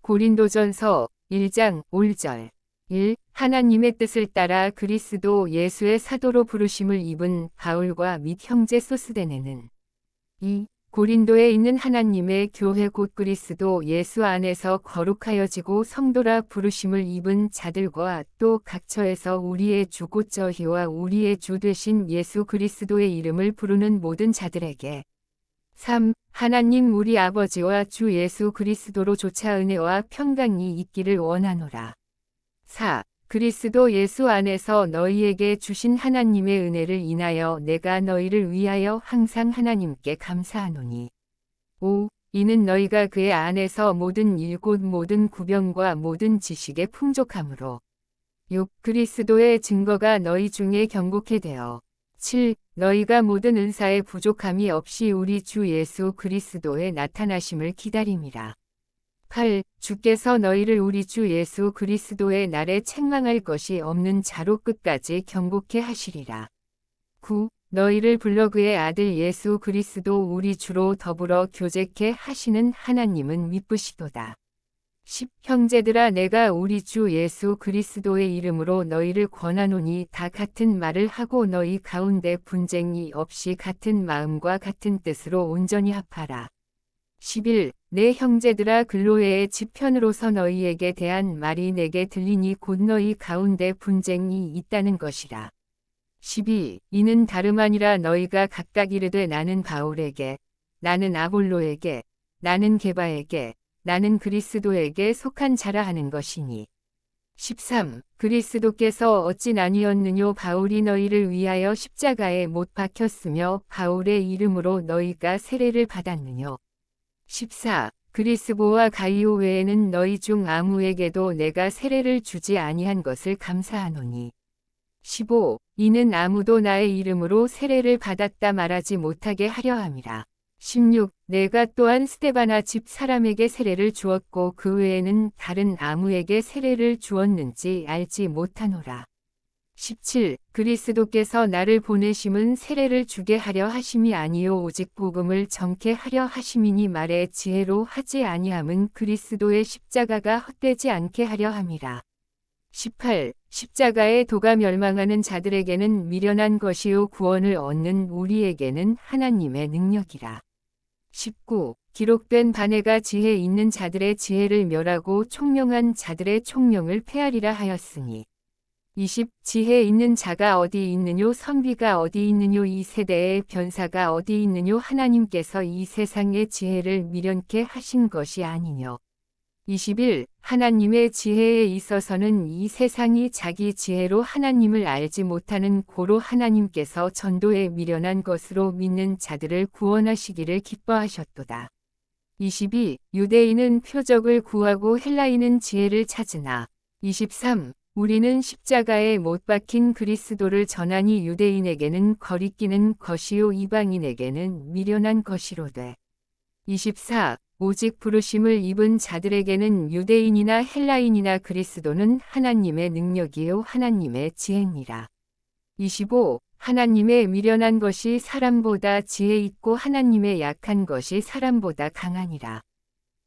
고린도전서 1장 5절 1. 하나님의 뜻을 따라 그리스도 예수의 사도로 부르심을 입은 바울과 및 형제 소스데네는 2. 고린도에 있는 하나님의 교회 곧 그리스도 예수 안에서 거룩하여지고 성도라 부르심을 입은 자들과 또 각처에서 우리의 주 곧 저희와 우리의 주 되신 예수 그리스도의 이름을 부르는 모든 자들에게 3. 하나님 우리 아버지와 주 예수 그리스도로 조차 은혜와 평강이 있기를 원하노라. 4. 그리스도 예수 안에서 너희에게 주신 하나님의 은혜를 인하여 내가 너희를 위하여 항상 하나님께 감사하노니. 5. 이는 너희가 그의 안에서 모든 일 곧 모든 구병과 모든 지식에 풍족함으로. 6. 그리스도의 증거가 너희 중에 경고케 되어. 7. 너희가 모든 은사에 부족함이 없이 우리 주 예수 그리스도의 나타나심을 기다림이라. 8. 주께서 너희를 우리 주 예수 그리스도의 날에 책망할 것이 없는 자로 끝까지 경고케 하시리라. 9. 너희를 불러 그의 아들 예수 그리스도 우리 주로 더불어 교제케 하시는 하나님은 미쁘시도다. 10. 형제들아 내가 우리 주 예수 그리스도의 이름으로 너희를 권하노니 다 같은 말을 하고 너희 가운데 분쟁이 없이 같은 마음과 같은 뜻으로 온전히 합하라. 11. 내 형제들아 글로에의 지편으로서 너희에게 대한 말이 내게 들리니 곧 너희 가운데 분쟁이 있다는 것이라. 12. 이는 다름 아니라 너희가 각각 이르되 나는 바울에게, 나는 아볼로에게, 나는 게바에게, 나는 그리스도에게 속한 자라 하는 것이니. 13. 그리스도께서 어찌 나뉘었느뇨 바울이 너희를 위하여 십자가에 못 박혔으며 바울의 이름으로 너희가 세례를 받았느뇨. 14. 그리스보와 가이오 외에는 너희 중 아무에게도 내가 세례를 주지 아니한 것을 감사하노니. 15. 이는 아무도 나의 이름으로 세례를 받았다 말하지 못하게 하려 함이라. 16. 내가 또한 스데바나 집 사람에게 세례를 주었고 그 외에는 다른 아무에게 세례를 주었는지 알지 못하노라. 17. 그리스도께서 나를 보내심은 세례를 주게 하려 하심이 아니요 오직 복음을 전케 하려 하심이니 말의 지혜로 하지 아니함은 그리스도의 십자가가 헛되지 않게 하려 함이라. 18. 십자가의 도가 멸망하는 자들에게는 미련한 것이요 구원을 얻는 우리에게는 하나님의 능력이라. 19. 기록된 바 내가 지혜 있는 자들의 지혜를 멸하고 총명한 자들의 총명을 폐하리라 하였으니. 20. 지혜 있는 자가 어디 있느뇨 선비가 어디 있느뇨 이 세대의 변사가 어디 있느뇨 하나님께서 이 세상의 지혜를 미련케 하신 것이 아니뇨. 21. 하나님의 지혜에 있어서는 이 세상이 자기 지혜로 하나님을 알지 못하는 고로 하나님께서 전도에 미련한 것으로 믿는 자들을 구원하시기를 기뻐하셨도다. 22. 유대인은 표적을 구하고 헬라인은 지혜를 찾으나. 23. 우리는 십자가에 못 박힌 그리스도를 전하니 유대인에게는 거리끼는 것이요 이방인에게는 미련한 것이로되. 24. 오직 부르심을 입은 자들에게는 유대인이나 헬라인이나 그리스도는 하나님의 능력이요 하나님의 지혜니라. 25. 하나님의 미련한 것이 사람보다 지혜 있고 하나님의 약한 것이 사람보다 강하니라.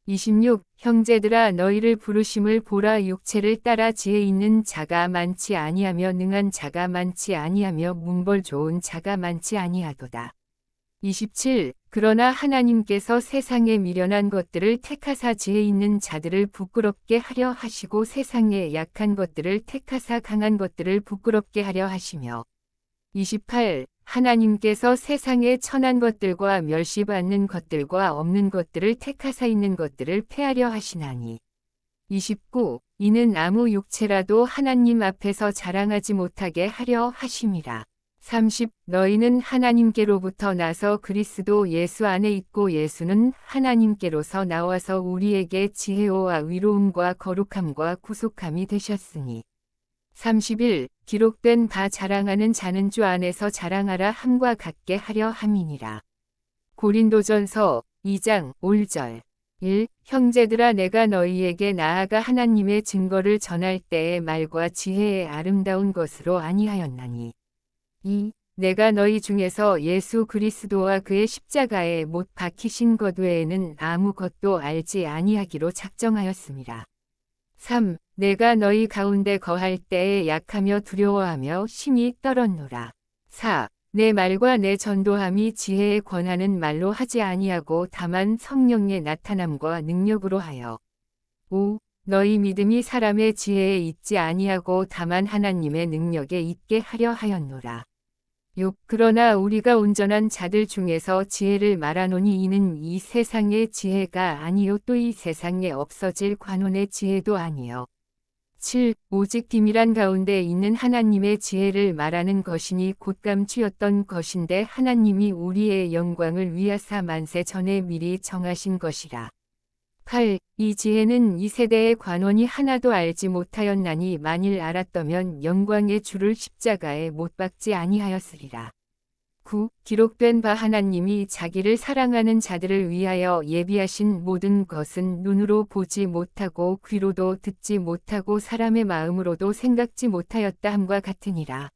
26. 형제들아 너희를 부르심을 보라 육체를 따라 지혜 있는 자가 많지 아니하며 능한 자가 많지 아니하며 문벌 좋은 자가 많지 아니하도다. 27. 그러나 하나님께서 세상에 미련한 것들을 택하사 지혜 있는 자들을 부끄럽게 하려 하시고 세상에 약한 것들을 택하사 강한 것들을 부끄럽게 하려 하시며. 28. 하나님께서 세상에 천한 것들과 멸시받는 것들과 없는 것들을 택하사 있는 것들을 폐하려 하시나니. 29. 이는 아무 육체라도 하나님 앞에서 자랑하지 못하게 하려 하심이라. 30. 너희는 하나님께로부터 나서 그리스도 예수 안에 있고 예수는 하나님께로서 나와서 우리에게 지혜와 위로움과 거룩함과 구속함이 되셨으니. 31. 기록된 바 자랑하는 자는 주 안에서 자랑하라 함과 같게 하려 함이니라. 고린도전서 2장 5절 1. 형제들아 내가 너희에게 나아가 하나님의 증거를 전할 때의 말과 지혜의 아름다운 것으로 아니하였나니. 2. 내가 너희 중에서 예수 그리스도와 그의 십자가에 못 박히신 것 외에는 아무것도 알지 아니하기로 작정하였습니다. 3. 내가 너희 가운데 거할 때에 약하며 두려워하며 심히 떨었노라. 4. 내 말과 내 전도함이 지혜에 권하는 말로 하지 아니하고 다만 성령의 나타남과 능력으로 하여. 5. 너희 믿음이 사람의 지혜에 있지 아니하고 다만 하나님의 능력에 있게 하려 하였노라. 6. 그러나 우리가 온전한 자들 중에서 지혜를 말하노니 이는 이 세상의 지혜가 아니요 또 이 세상에 없어질 관원의 지혜도 아니요. 7. 오직 비밀한 가운데 있는 하나님의 지혜를 말하는 것이니 곧 감추었던 것인데 하나님이 우리의 영광을 위하사 만세 전에 미리 정하신 것이라. 8. 이 지혜는 이 세대의 관원이 하나도 알지 못하였나니 만일 알았더면 영광의 주를 십자가에 못 박지 아니하였으리라. 9. 기록된 바 하나님이 자기를 사랑하는 자들을 위하여 예비하신 모든 것은 눈으로 보지 못하고 귀로도 듣지 못하고 사람의 마음으로도 생각지 못하였다 함과 같으니라.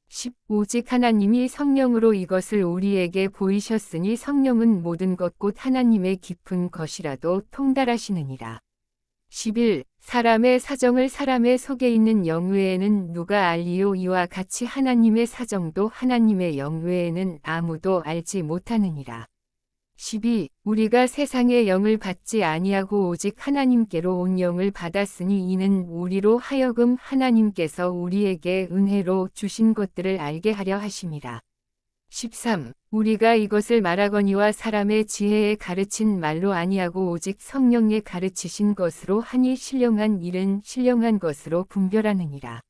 10. 오직 하나님이 성령으로 이것을 우리에게 보이셨으니 성령은 모든 것 곧 하나님의 깊은 것이라도 통달하시느니라. 11. 사람의 사정을 사람의 속에 있는 영 외에는 누가 알리요 이와 같이 하나님의 사정도 하나님의 영 외에는 아무도 알지 못하느니라. 12. 우리가 세상의 영을 받지 아니하고 오직 하나님께로 온 영을 받았으니 이는 우리로 하여금 하나님께서 우리에게 은혜로 주신 것들을 알게 하려 하심이라. 13. 우리가 이것을 말하거니와 사람의 지혜에 가르친 말로 아니하고 오직 성령에 가르치신 것으로 하니 신령한 일은 신령한 것으로 분별하느니라.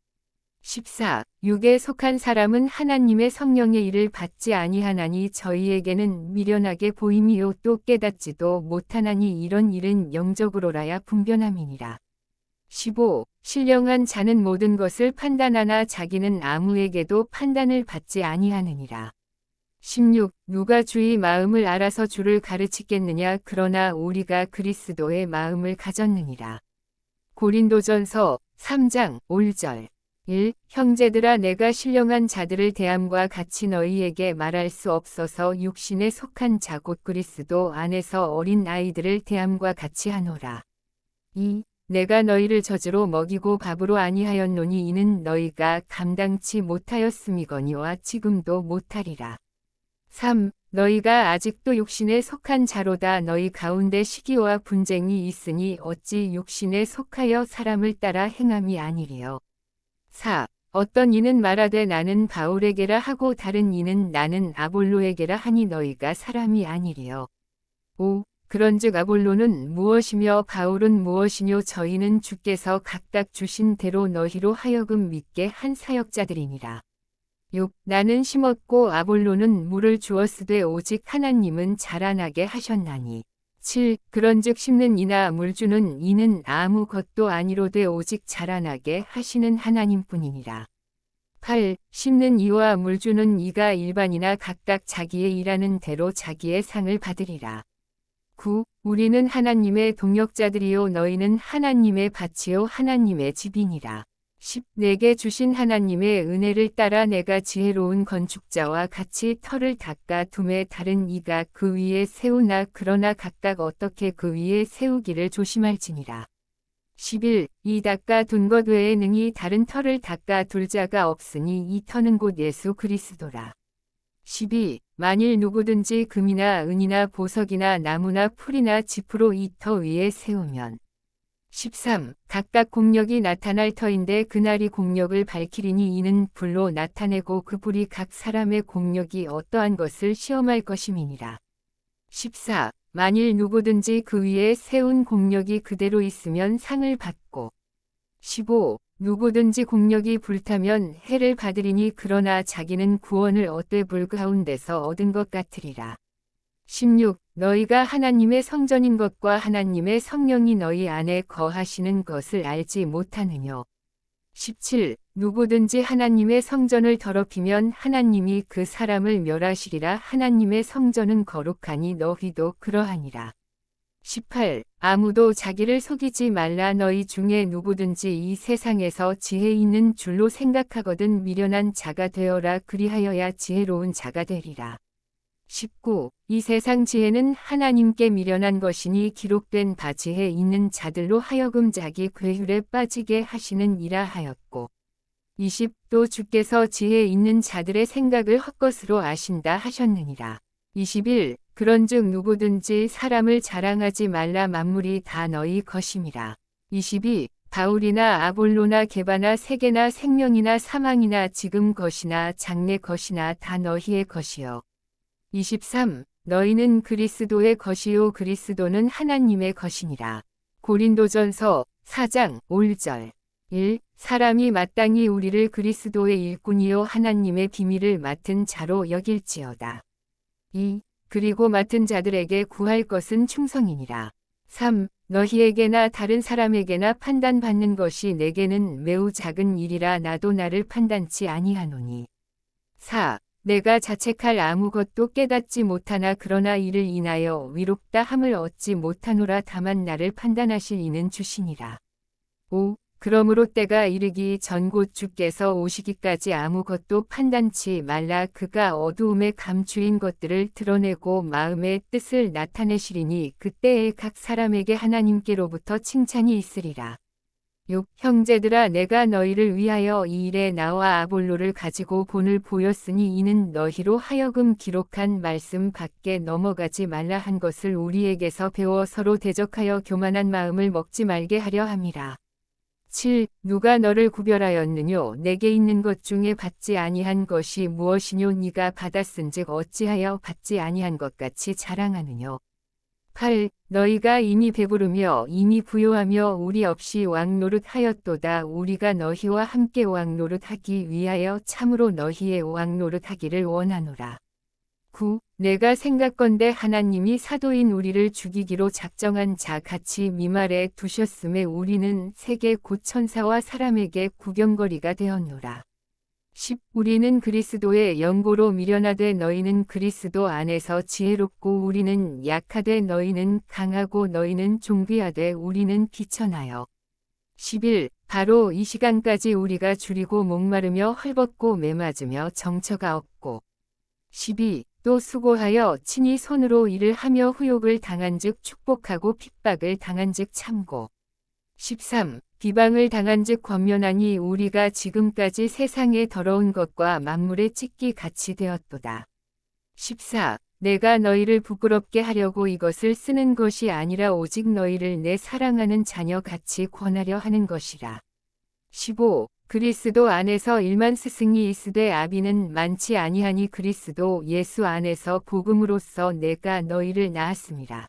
14. 육에 속한 사람은 하나님의 성령의 일을 받지 아니하나니 저희에게는 미련하게 보임이요 또 깨닫지도 못하나니 이런 일은 영적으로라야 분별함이니라. 15. 신령한 자는 모든 것을 판단하나 자기는 아무에게도 판단을 받지 아니하느니라. 16. 누가 주의 마음을 알아서 주를 가르치겠느냐 그러나 우리가 그리스도의 마음을 가졌느니라. 고린도전서 3장 5절 1. 형제들아 내가 신령한 자들을 대함과 같이 너희에게 말할 수 없어서 육신에 속한 자 곧 그리스도 안에서 어린 아이들을 대함과 같이 하노라. 2. 내가 너희를 젖으로 먹이고 밥으로 아니하였노니 이는 너희가 감당치 못하였음이거니와 지금도 못하리라. 3. 너희가 아직도 육신에 속한 자로다. 너희 가운데 시기와 분쟁이 있으니 어찌 육신에 속하여 사람을 따라 행함이 아니리요. 4. 어떤 이는 말하되 나는 바울에게라 하고 다른 이는 나는 아볼로에게라 하니 너희가 사람이 아니리요. 5. 그런즉 아볼로는 무엇이며 바울은 무엇이뇨 저희는 주께서 각각 주신 대로 너희로 하여금 믿게 한 사역자들이니라. 6. 나는 심었고 아볼로는 물을 주었으되 오직 하나님은 자라나게 하셨나니. 7. 그런즉 심는 이나 물 주는 이는 아무것도 아니로되 오직 자라나게 하시는 하나님뿐이니라. 8. 심는 이와 물 주는 이가 일반이나 각각 자기의 일하는 대로 자기의 상을 받으리라. 9. 우리는 하나님의 동역자들이요 너희는 하나님의 밭이요 하나님의 집이니라. 10. 내게 주신 하나님의 은혜를 따라 내가 지혜로운 건축자와 같이 터를 닦아 둠에 다른 이가 그 위에 세우나 그러나 각각 어떻게 그 위에 세우기를 조심할지니라. 11. 이 닦아 둔 것 외에 능히 다른 터를 닦아 둘 자가 없으니 이 터는 곧 예수 그리스도라. 12. 만일 누구든지 금이나 은이나 보석이나 나무나 풀이나 짚으로 이 터 위에 세우면 13. 각각 공력이 나타날 터인데 그날이 공력을 밝히리니 이는 불로 나타내고 그 불이 각 사람의 공력이 어떠한 것을 시험할 것임이니라. 14. 만일 누구든지 그 위에 세운 공력이 그대로 있으면 상을 받고 15. 누구든지 공력이 불타면 해를 받으리니 그러나 자기는 구원을 얻되 불 가운데서 얻은 것 같으리라. 16. 너희가 하나님의 성전인 것과 하나님의 성령이 너희 안에 거하시는 것을 알지 못하느뇨. 17. 누구든지 하나님의 성전을 더럽히면 하나님이 그 사람을 멸하시리라. 하나님의 성전은 거룩하니 너희도 그러하니라. 18. 아무도 자기를 속이지 말라. 너희 중에 누구든지 이 세상에서 지혜 있는 줄로 생각하거든 미련한 자가 되어라. 그리하여야 지혜로운 자가 되리라. 19. 이 세상 지혜는 하나님께 미련한 것이니 기록된 바 지혜 있는 자들로 하여금 자기 괴휼에 빠지게 하시는 이라 하였고. 20. 또 주께서 지혜 있는 자들의 생각을 헛것으로 아신다 하셨느니라. 21. 그런즉 누구든지 사람을 자랑하지 말라. 만물이 다 너희 것임이라. 22. 바울이나 아볼로나 게바나 세계나 생명이나 사망이나 지금 것이나 장래 것이나 다 너희의 것이요. 23. 너희는 그리스도의 것이요 그리스도는 하나님의 것이니라. 고린도전서 4장 5절. 1. 사람이 마땅히 우리를 그리스도의 일꾼이요 하나님의 비밀을 맡은 자로 여길지어다. 2. 그리고 맡은 자들에게 구할 것은 충성이니라. 3. 너희에게나 다른 사람에게나 판단받는 것이 내게는 매우 작은 일이라 나도 나를 판단치 아니하노니. 4. 내가 자책할 아무것도 깨닫지 못하나 그러나 이를 인하여 위롭다 함을 얻지 못하노라. 다만 나를 판단하실 이는 주시니라. 5. 그러므로 때가 이르기 전 곧 주께서 오시기까지 아무것도 판단치 말라. 그가 어두움에 감추인 것들을 드러내고 마음의 뜻을 나타내시리니 그때에 각 사람에게 하나님께로부터 칭찬이 있으리라. 6. 형제들아 내가 너희를 위하여 이 일에 나와 아볼로를 가지고 본을 보였으니 이는 너희로 하여금 기록한 말씀 밖에 넘어가지 말라 한 것을 우리에게서 배워 서로 대적하여 교만한 마음을 먹지 말게 하려 함이라. 7. 누가 너를 구별하였느뇨? 내게 있는 것 중에 받지 아니한 것이 무엇이뇨? 네가 받았은즉 어찌하여 받지 아니한 것 같이 자랑하느뇨? 8. 너희가 이미 배부르며 이미 부요하며 우리 없이 왕노릇 하였도다. 우리가 너희와 함께 왕노릇 하기 위하여 참으로 너희의 왕노릇 하기를 원하노라. 9. 내가 생각건대 하나님이 사도인 우리를 죽이기로 작정한 자 같이 미말에 두셨음에 우리는 세계 곧 천사와 사람에게 구경거리가 되었노라. 10. 우리는 그리스도의 연고로 미련하되 너희는 그리스도 안에서 지혜롭고 우리는 약하되 너희는 강하고 너희는 존귀하되 우리는 비천하여. 11. 바로 이 시간까지 우리가 줄이고 목마르며 헐벗고 매맞으며 정처가 없고. 12. 또 수고하여 친히 손으로 일을 하며 후욕을 당한즉 축복하고 핍박을 당한즉 참고. 13. 비방을 당한즉 권면하니 우리가 지금까지 세상의 더러운 것과 만물의 찢기 같이 되었도다. 14. 내가 너희를 부끄럽게 하려고 이것을 쓰는 것이 아니라 오직 너희를 내 사랑하는 자녀 같이 권하려 하는 것이라. 15. 그리스도 안에서 1만 스승이 있으되 아비는 많지 아니하니 그리스도 예수 안에서 복음으로써 내가 너희를 낳았음이라.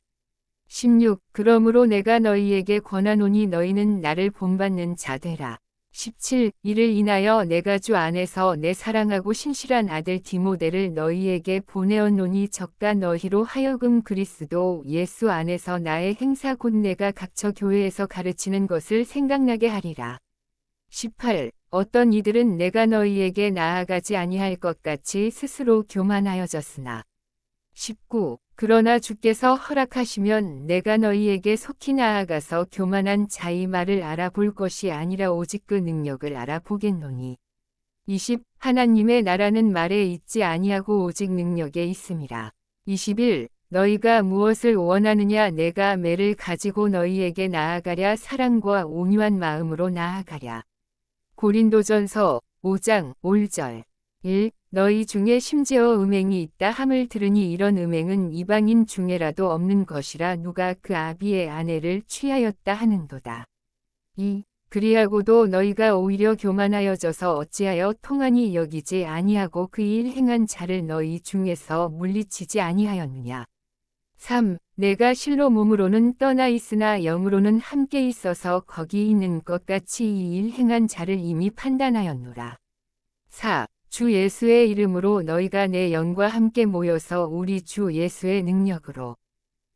16. 그러므로 내가 너희에게 권하노니 너희는 나를 본받는 자 되라. 17. 이를 인하여 내가 주 안에서 내 사랑하고 신실한 아들 디모데를 너희에게 보내었노니 저가 너희로 하여금 그리스도 예수 안에서 나의 행사 곧 내가 각처 교회에서 가르치는 것을 생각나게 하리라. 18. 어떤 이들은 내가 너희에게 나아가지 아니할 것 같이 스스로 교만하여졌으나. 19. 그러나 주께서 허락하시면 내가 너희에게 속히 나아가서 교만한 자의 말을 알아볼 것이 아니라 오직 그 능력을 알아보겠노니. 20. 하나님의 나라는 말에 있지 아니하고 오직 능력에 있음이라. 21. 너희가 무엇을 원하느냐? 내가 매를 가지고 너희에게 나아가랴. 사랑과 온유한 마음으로 나아가랴. 고린도전서 5장 5절. 1. 너희 중에 심지어 음행이 있다 함을 들으니 이런 음행은 이방인 중에라도 없는 것이라 누가 그 아비의 아내를 취하였다 하는도다. 2. 그리하고도 너희가 오히려 교만하여져서 어찌하여 통한이 여기지 아니하고 그 일 행한 자를 너희 중에서 물리치지 아니하였느냐. 3. 내가 실로 몸으로는 떠나 있으나 영으로는 함께 있어서 거기 있는 것 같이 이 일 행한 자를 이미 판단하였노라. 4. 주 예수의 이름으로 너희가 내 영과 함께 모여서 우리 주 예수의 능력으로.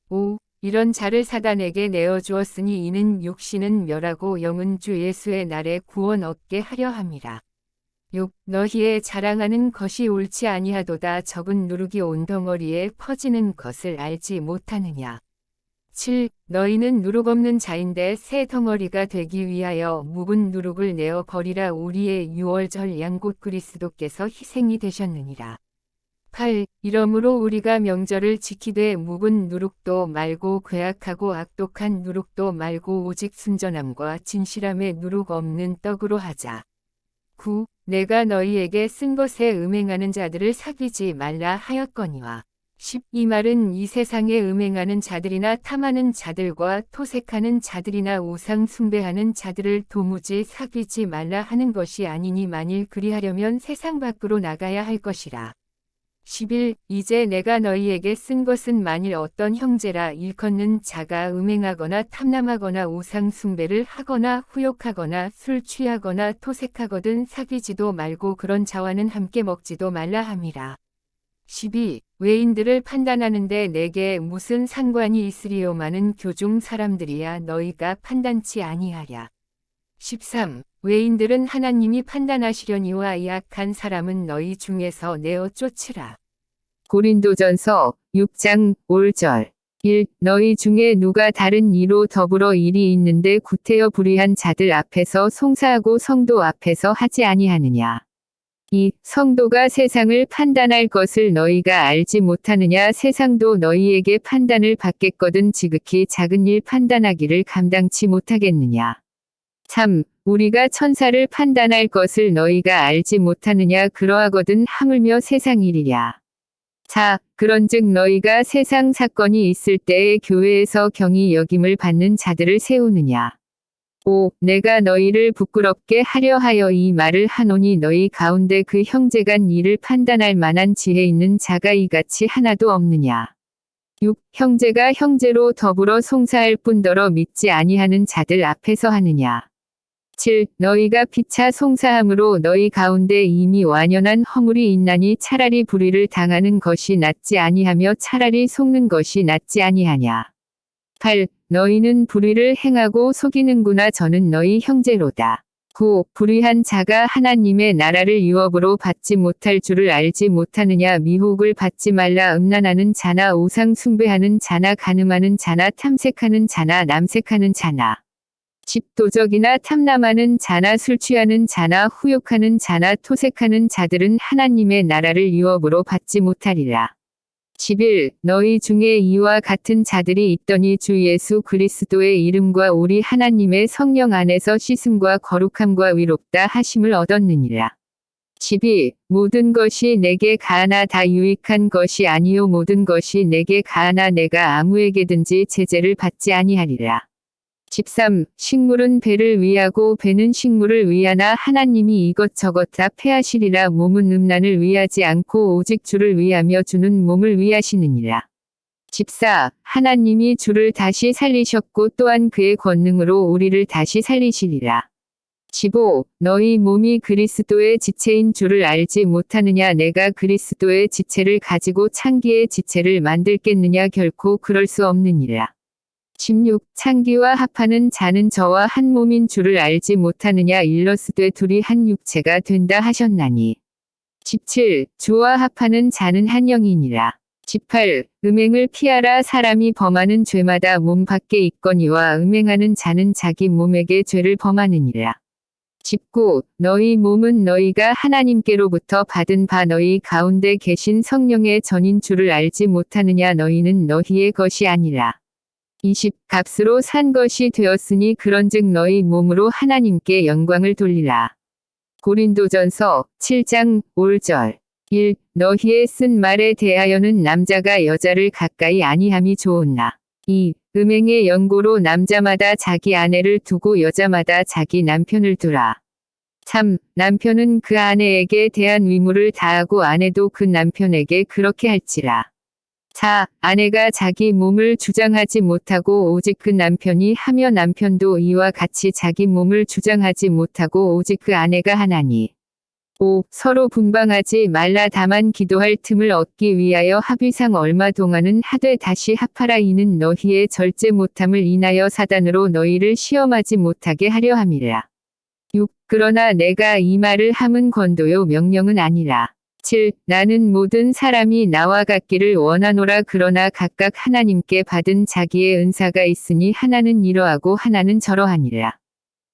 5. 이런 자를 사단에게 내어주었으니 이는 육신은 멸하고 영은 주 예수의 날에 구원 얻게 하려 함이라. 6. 너희의 자랑하는 것이 옳지 아니하도다. 적은 누룩이 온 덩어리에 퍼지는 것을 알지 못하느냐. 7. 너희는 누룩 없는 자인데 새 덩어리가 되기 위하여 묵은 누룩을 내어 버리라. 우리의 유월절 양 곧 그리스도께서 희생이 되셨느니라. 8. 이러므로 우리가 명절을 지키되 묵은 누룩도 말고 괴악하고 악독한 누룩도 말고 오직 순전함과 진실함의 누룩 없는 떡으로 하자. 9. 내가 너희에게 쓴 것에 음행하는 자들을 사귀지 말라 하였거니와. 10. 이 말은 이 세상에 음행하는 자들이나 탐하는 자들과 토색하는 자들이나 우상 숭배하는 자들을 도무지 사귀지 말라 하는 것이 아니니 만일 그리하려면 세상 밖으로 나가야 할 것이라. 11. 이제 내가 너희에게 쓴 것은 만일 어떤 형제라 일컫는 자가 음행하거나 탐남하거나 우상 숭배를 하거나 후욕하거나 술 취하거나 토색하거든 사귀지도 말고 그런 자와는 함께 먹지도 말라 함이라. 12. 외인들을 판단하는데 내게 무슨 상관이 있으리요. 많은 교중 사람들이야 너희가 판단치 아니하랴. 13. 외인들은 하나님이 판단하시려니와 약한 사람은 너희 중에서 내어 쫓으라. 고린도전서 6장 5절. 1. 너희 중에 누가 다른 이로 더불어 일이 있는데 구태여 불의한 자들 앞에서 송사하고 성도 앞에서 하지 아니하느냐. 2. 성도가 세상을 판단할 것을 너희가 알지 못하느냐. 세상도 너희에게 판단을 받겠거든 지극히 작은 일 판단하기를 감당치 못하겠느냐. 3. 우리가 천사를 판단할 것을 너희가 알지 못하느냐. 그러하거든 하물며 세상 일이랴. 4. 그런즉 너희가 세상 사건이 있을 때에 교회에서 경히 여김을 받는 자들을 세우느냐. 5. 내가 너희를 부끄럽게 하려 하여 이 말을 하노니 너희 가운데 그 형제간 일을 판단할 만한 지혜 있는 자가 이같이 하나도 없느냐. 6. 형제가 형제로 더불어 송사할 뿐더러 믿지 아니하는 자들 앞에서 하느냐. 7. 너희가 피차 송사함으로 너희 가운데 이미 완연한 허물이 있나니 차라리 불의를 당하는 것이 낫지 아니하며 차라리 속는 것이 낫지 아니하냐. 8. 너희는 불의를 행하고 속이는구나. 저는 너희 형제로다. 9. 불의한 자가 하나님의 나라를 유업으로 받지 못할 줄을 알지 못하느냐. 미혹을 받지 말라. 음란하는 자나 우상 숭배하는 자나 간음하는 자나 탐색하는 자나 남색하는 자나 집도적이나 탐남하는 자나 술 취하는 자나 후욕하는 자나 토색하는 자들은 하나님의 나라를 유업으로 받지 못하리라. 11. 너희 중에 이와 같은 자들이 있더니 주 예수 그리스도의 이름과 우리 하나님의 성령 안에서 씻음과 거룩함과 위롭다 하심을 얻었느니라. 12. 모든 것이 내게 가하나 다 유익한 것이 아니요 모든 것이 내게 가하나 내가 아무에게든지 제재를 받지 아니하리라. 13. 식물은 배를 위하고 배는 식물을 위하나 하나님이 이것저것 다 패하시리라. 몸은 음란을 위하지 않고 오직 주를 위하며 주는 몸을 위하시느니라. 14. 하나님이 주를 다시 살리셨고 또한 그의 권능으로 우리를 다시 살리시리라. 15. 너희 몸이 그리스도의 지체인 줄을 알지 못하느냐. 내가 그리스도의 지체를 가지고 창기의 지체를 만들겠느냐. 결코 그럴 수 없느니라. 16. 창기와 합하는 자는 저와 한 몸인 줄을 알지 못하느냐. 일러스되 둘이 한 육체가 된다 하셨나니. 17. 주와 합하는 자는 한 영이니라. 18. 음행을 피하라. 사람이 범하는 죄마다 몸 밖에 있거니와 음행하는 자는 자기 몸에게 죄를 범하느니라. 19. 너희 몸은 너희가 하나님께로부터 받은 바 너희 가운데 계신 성령의 전인 줄을 알지 못하느냐. 너희는 너희의 것이 아니라 20. 값으로 산 것이 되었으니 그런즉 너희 몸으로 하나님께 영광을 돌리라. 고린도전서 7장 5절. 1. 너희의 쓴 말에 대하여는 남자가 여자를 가까이 아니함이 좋으나. 2. 음행의 연고로 남자마다 자기 아내를 두고 여자마다 자기 남편을 두라. 3. 남편은 그 아내에게 대한 위무를 다하고 아내도 그 남편에게 그렇게 할지라. 4. 아내가 자기 몸을 주장하지 못하고 오직 그 남편이 하며 남편도 이와 같이 자기 몸을 주장하지 못하고 오직 그 아내가 하나니. 5. 서로 분방하지 말라. 다만 기도할 틈을 얻기 위하여 합의상 얼마 동안은 하되 다시 합하라. 이는 너희의 절제 못함을 인하여 사단으로 너희를 시험하지 못하게 하려 함이라. 6. 그러나 내가 이 말을 함은 권도요 명령은 아니라. 17. 나는 모든 사람이 나와 같기를 원하노라. 그러나 각각 하나님께 받은 자기의 은사가 있으니 하나는 이러하고 하나는 저러하니라.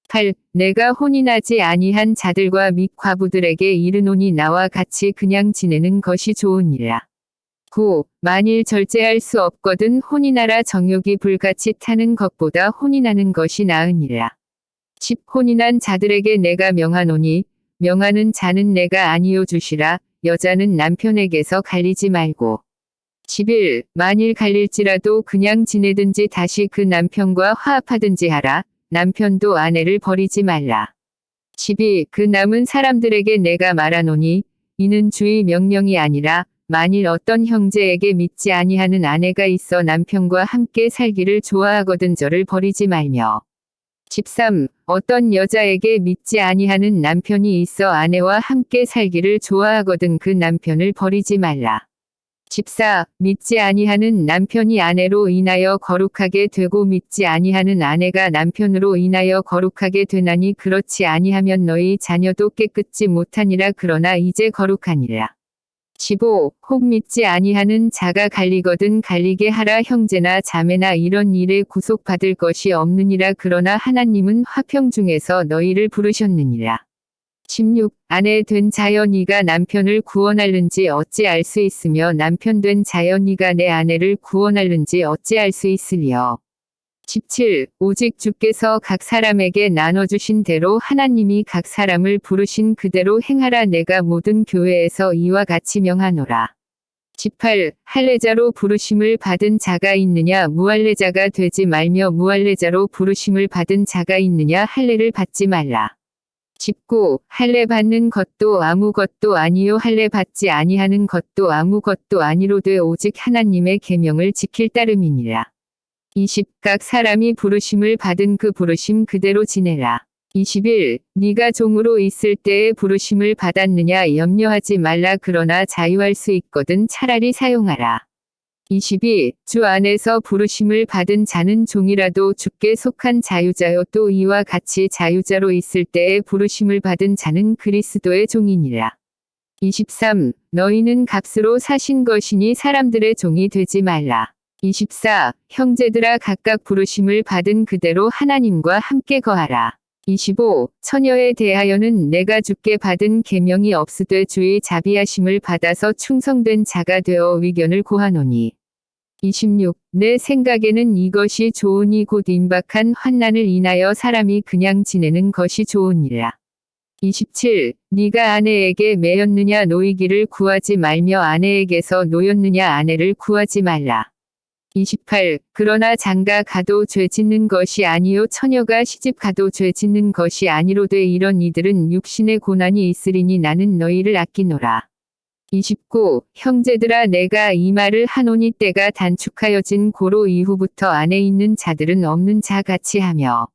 8. 내가 혼인하지 아니한 자들과 및 과부들에게 이르노니 나와 같이 그냥 지내는 것이 좋으니라. 9. 만일 절제할 수 없거든 혼인하라. 정욕이 불같이 타는 것보다 혼인하는 것이 나으니라. 10. 혼인한 자들에게 내가 명하노니 명하는 자는 내가 아니요 주시라. 여자는 남편에게서 갈리지 말고. 11. 만일 갈릴지라도 그냥 지내든지 다시 그 남편과 화합하든지 하라. 남편도 아내를 버리지 말라. 12. 그 남은 사람들에게 내가 말하노니 이는 주의 명령이 아니라 만일 어떤 형제에게 믿지 아니하는 아내가 있어 남편과 함께 살기를 좋아하거든 저를 버리지 말며. 13. 어떤 여자에게 믿지 아니하는 남편이 있어 아내와 함께 살기를 좋아하거든 그 남편을 버리지 말라. 14. 믿지 아니하는 남편이 아내로 인하여 거룩하게 되고 믿지 아니하는 아내가 남편으로 인하여 거룩하게 되나니 그렇지 아니하면 너희 자녀도 깨끗지 못하니라. 그러나 이제 거룩하니라. 15. 혹 믿지 아니하는 자가 갈리거든 갈리게 하라. 형제나 자매나 이런 일에 구속받을 것이 없느니라. 그러나 하나님은 화평 중에서 너희를 부르셨느니라. 16. 아내 된 자여 네가 남편을 구원할는지 어찌 알 수 있으며 남편 된 자여 네가 내 아내를 구원할는지 어찌 알 수 있으리요. 17. 오직 주께서 각 사람에게 나눠주신 대로 하나님이 각 사람을 부르신 그대로 행하라. 내가 모든 교회에서 이와 같이 명하노라. 18. 할례자로 부르심을 받은 자가 있느냐 무할례자가 되지 말며 무할례자로 부르심을 받은 자가 있느냐 할례를 받지 말라. 19. 할례 받는 것도 아무것도 아니요 할례 받지 아니하는 것도 아무것도 아니로되 오직 하나님의 계명을 지킬 따름이니라. 20. 각 사람이 부르심을 받은 그 부르심 그대로 지내라. 21. 네가 종으로 있을 때에 부르심을 받았느냐 염려하지 말라. 그러나 자유할 수 있거든 차라리 사용하라. 22. 주 안에서 부르심을 받은 자는 종이라도 주께 속한 자유자요 또 이와 같이 자유자로 있을 때에 부르심을 받은 자는 그리스도의 종이니라. 23. 너희는 값으로 사신 것이니 사람들의 종이 되지 말라. 24. 형제들아 각각 부르심을 받은 그대로 하나님과 함께 거하라. 25. 처녀에 대하여는 내가 주께 받은 계명이 없으되 주의 자비하심을 받아서 충성된 자가 되어 의견을 고하노니. 26. 내 생각에는 이것이 좋으니 곧 임박한 환난을 인하여 사람이 그냥 지내는 것이 좋으니라. 27. 네가 아내에게 매였느냐 노이기를 구하지 말며 아내에게서 노였느냐 아내를 구하지 말라. 28. 그러나 장가 가도 죄 짓는 것이 아니요 처녀가 시집 가도 죄 짓는 것이 아니로되 이런 이들은 육신의 고난이 있으리니 나는 너희를 아끼노라. 29. 형제들아 내가 이 말을 하노니 때가 단축하여진 고로 이후부터 안에 있는 자들은 없는 자 같이 하며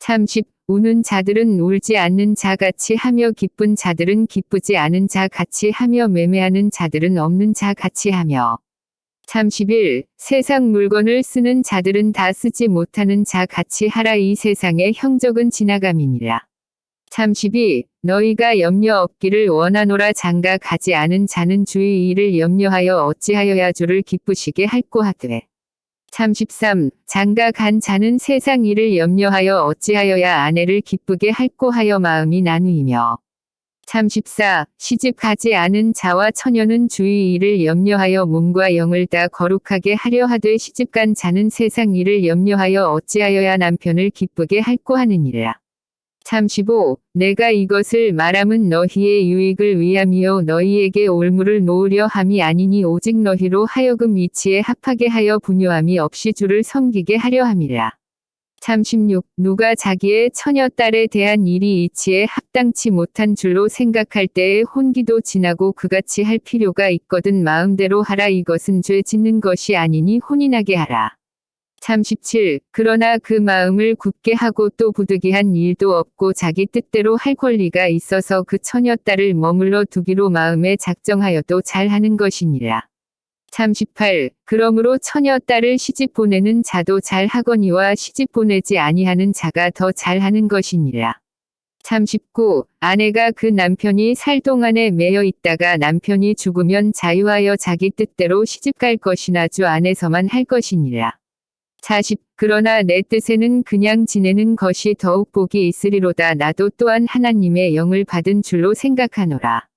30. 우는 자들은 울지 않는 자 같이 하며 기쁜 자들은 기쁘지 않은 자 같이 하며 매매하는 자들은 없는 자 같이 하며 31. 세상 물건을 쓰는 자들은 다 쓰지 못하는 자 같이 하라. 이 세상의 형적은 지나감이니라. 32. 너희가 염려 없기를 원하노라. 장가 가지 않은 자는 주의 일을 염려하여 어찌하여야 주를 기쁘시게 할꼬 하되. 33. 장가 간 자는 세상 일을 염려하여 어찌하여야 아내를 기쁘게 할꼬 하여 마음이 나누이며. 34. 시집 가지 않은 자와 처녀는 주의 일을 염려하여 몸과 영을 다 거룩하게 하려 하되 시집간 자는 세상 일을 염려하여 어찌하여야 남편을 기쁘게 할꼬 하느니라. 35. 내가 이것을 말함은 너희의 유익을 위함이요 너희에게 올무를 놓으려 함이 아니니 오직 너희로 하여금 이치에 합하게 하여 분요함이 없이 주를 섬기게 하려 함이라. 36. 누가 자기의 처녀딸에 대한 일이 이치에 합당치 못한 줄로 생각할 때에 혼기도 지나고 그같이 할 필요가 있거든 마음대로 하라. 이것은 죄 짓는 것이 아니니 혼인하게 하라. 37. 그러나 그 마음을 굳게 하고 또 부득이한 일도 없고 자기 뜻대로 할 권리가 있어서 그 처녀딸을 머물러 두기로 마음에 작정하여도 잘하는 것이니라. 38. 그러므로 처녀딸을 시집 보내는 자도 잘하거니와 시집 보내지 아니하는 자가 더 잘하는 것이니라. 39. 아내가 그 남편이 살 동안에 매여 있다가 남편이 죽으면 자유하여 자기 뜻대로 시집갈 것이나 주 안에서만 할 것이니라. 40. 그러나 내 뜻에는 그냥 지내는 것이 더욱 복이 있으리로다. 나도 또한 하나님의 영을 받은 줄로 생각하노라.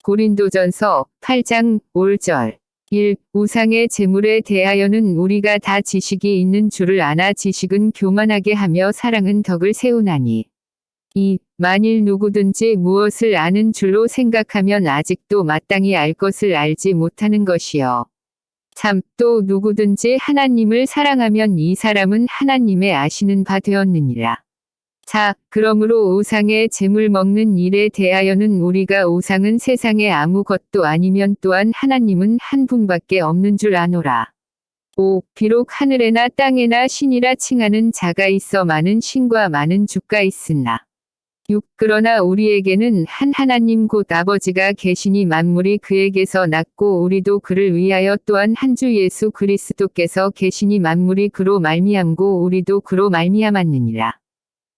고린도전서 8장 5절. 1. 우상의 제물에 대하여는 우리가 다 지식이 있는 줄을 아나 지식은 교만하게 하며 사랑은 덕을 세우나니. 2. 만일 누구든지 무엇을 아는 줄로 생각하면 아직도 마땅히 알 것을 알지 못하는 것이요. 3. 또 누구든지 하나님을 사랑하면 이 사람은 하나님의 아시는 바 되었느니라. 4. 그러므로 우상의 제물 먹는 일에 대하여는 우리가 우상은 세상에 아무것도 아니면 또한 하나님은 한 분밖에 없는 줄 아노라. 5. 비록 하늘에나 땅에나 신이라 칭하는 자가 있어 많은 신과 많은 주가 있으나. 6. 그러나 우리에게는 한 하나님 곧 아버지가 계시니 만물이 그에게서 났고 우리도 그를 위하여 또한 한 주 예수 그리스도께서 계시니 만물이 그로 말미암고 우리도 그로 말미암았느니라.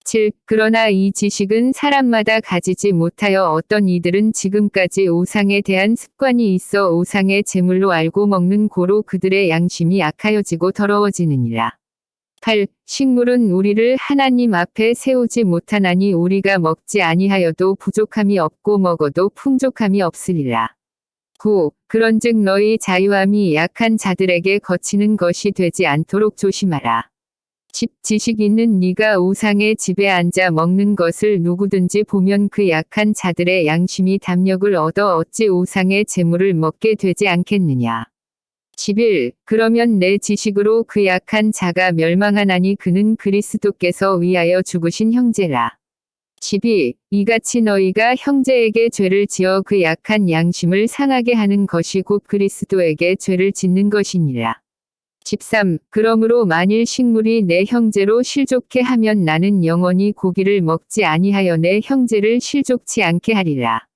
7. 그러나 이 지식은 사람마다 가지지 못하여 어떤 이들은 지금까지 우상에 대한 습관이 있어 우상의 제물로 알고 먹는 고로 그들의 양심이 악하여지고 더러워지느니라. 8. 식물은 우리를 하나님 앞에 세우지 못하나니 우리가 먹지 아니하여도 부족함이 없고 먹어도 풍족함이 없으리라. 9. 그런즉 너희 자유함이 약한 자들에게 거치는 것이 되지 않도록 조심하라. 10. 지식 있는 네가 우상의 집에 앉아 먹는 것을 누구든지 보면 그 약한 자들의 양심이 담력을 얻어 어찌 우상의 제물을 먹게 되지 않겠느냐. 11. 그러면 내 지식으로 그 약한 자가 멸망하나니 그는 그리스도께서 위하여 죽으신 형제라. 12. 이같이 너희가 형제에게 죄를 지어 그 약한 양심을 상하게 하는 것이 곧 그리스도에게 죄를 짓는 것이니라. 13. 그러므로 만일 식물이 내 형제로 실족케 하면 나는 영원히 고기를 먹지 아니하여 내 형제를 실족치 않게 하리라.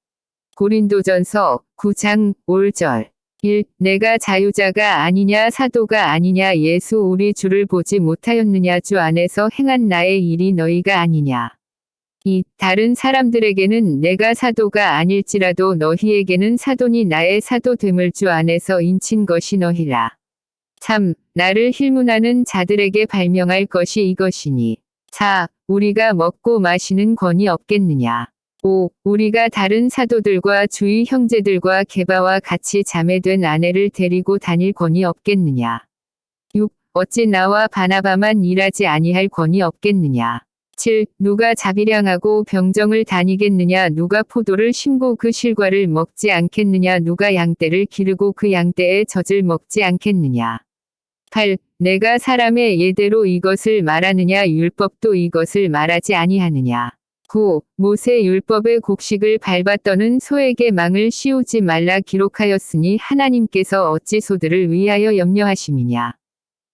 고린도전서 9장 5절. 1. 내가 자유자가 아니냐 사도가 아니냐 예수 우리 주를 보지 못하였느냐 주 안에서 행한 나의 일이 너희가 아니냐. 2. 다른 사람들에게는 내가 사도가 아닐지라도 너희에게는 사도니 나의 사도됨을 주 안에서 인친 것이 너희라. 3. 나를 힐문하는 자들에게 발명할 것이 이것이니. 4. 우리가 먹고 마시는 권이 없겠느냐. 5. 우리가 다른 사도들과 주의 형제들과 게바와 같이 자매된 아내를 데리고 다닐 권이 없겠느냐. 6. 어찌 나와 바나바만 일하지 아니할 권이 없겠느냐. 7. 누가 자비량하고 병정을 다니겠느냐 누가 포도를 심고 그 실과를 먹지 않겠느냐 누가 양떼를 기르고 그 양떼의 젖을 먹지 않겠느냐. 8. 내가 사람의 예대로 이것을 말하느냐 율법도 이것을 말하지 아니하느냐. 9. 모세 율법의 곡식을 밟았더는 소에게 망을 씌우지 말라 기록하였으니 하나님께서 어찌 소들을 위하여 염려하심이냐.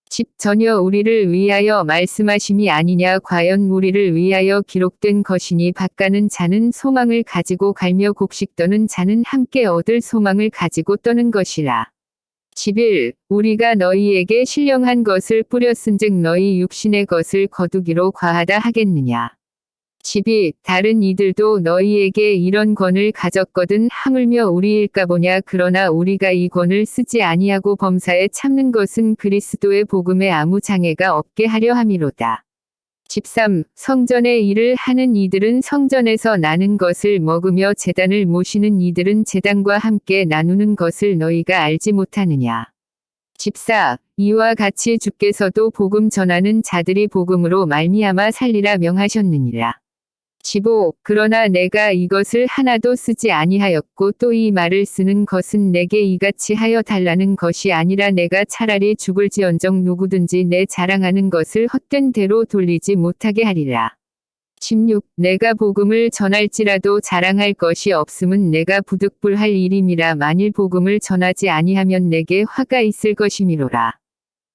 10. 전혀 우리를 위하여 말씀하심이 아니냐 과연 우리를 위하여 기록된 것이니 밭가는 자는 소망을 가지고 갈며 곡식 떠는 자는 함께 얻을 소망을 가지고 떠는 것이라. 11. 우리가 너희에게 신령한 것을 뿌렸은즉 너희 육신의 것을 거두기로 과하다 하겠느냐. 12. 다른 이들도 너희에게 이런 권을 가졌거든 하물며 우리일까 보냐 그러나 우리가 이 권을 쓰지 아니하고 범사에 참는 것은 그리스도의 복음에 아무 장애가 없게 하려 함이로다. 13. 성전의 일을 하는 이들은 성전에서 나는 것을 먹으며 제단을 모시는 이들은 제단과 함께 나누는 것을 너희가 알지 못하느냐. 14. 이와 같이 주께서도 복음 전하는 자들이 복음으로 말미암아 살리라 명하셨느니라. 15. 그러나 내가 이것을 하나도 쓰지 아니하였고 또 이 말을 쓰는 것은 내게 이같이 하여 달라는 것이 아니라 내가 차라리 죽을지언정 누구든지 내 자랑하는 것을 헛된 대로 돌리지 못하게 하리라. 16. 내가 복음을 전할지라도 자랑할 것이 없음은 내가 부득불할 일임이라 만일 복음을 전하지 아니하면 내게 화가 있을 것이미로라.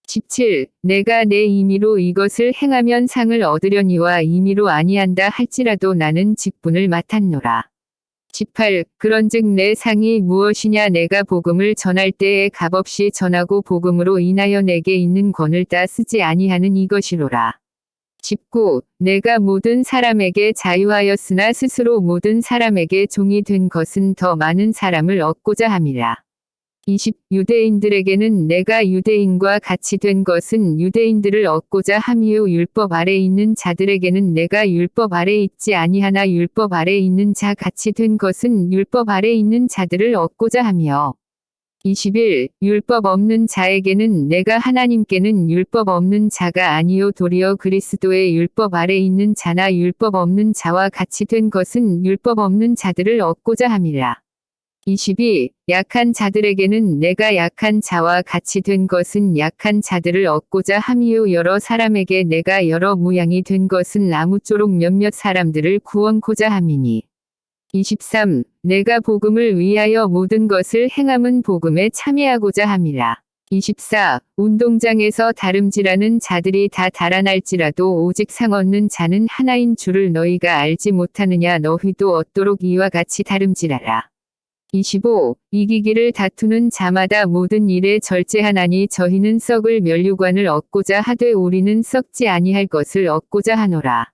17. 내가 내 임의로 이것을 행하면 상을 얻으려니와 임의로 아니한다 할지라도 나는 직분을 맡았노라. 18. 그런즉 내 상이 무엇이냐 내가 복음을 전할 때에 값없이 전하고 복음으로 인하여 내게 있는 권을 다 쓰지 아니하는 이것이로라. 19. 내가 모든 사람에게 자유하였으나 스스로 모든 사람에게 종이 된 것은 더 많은 사람을 얻고자 함이라. 20. 유대인들에게는 내가 유대인과 같이 된 것은 유대인들을 얻고자 함이요 율법 아래 있는 자들에게는 내가 율법 아래 있지 아니하나 율법 아래 있는 자 같이 된 것은 율법 아래 있는 자들을 얻고자 함이요. 21. 율법 없는 자에게는 내가 하나님께는 율법 없는 자가 아니요 도리어 그리스도의 율법 아래 있는 자나 율법 없는 자와 같이 된 것은 율법 없는 자들을 얻고자 함이라. 22. 약한 자들에게는 내가 약한 자와 같이 된 것은 약한 자들을 얻고자 함이요 여러 사람에게 내가 여러 모양이 된 것은 아무쪼록 몇몇 사람들을 구원코자 함이니. 23. 내가 복음을 위하여 모든 것을 행함은 복음에 참여하고자 함이라. 24. 운동장에서 다름질하는 자들이 다 달아날지라도 오직 상 얻는 자는 하나인 줄을 너희가 알지 못하느냐 너희도 얻도록 이와 같이 다름질하라. 25. 이기기를 다투는 자마다 모든 일에 절제하나니 저희는 썩을 면류관을 얻고자 하되 우리는 썩지 아니할 것을 얻고자 하노라.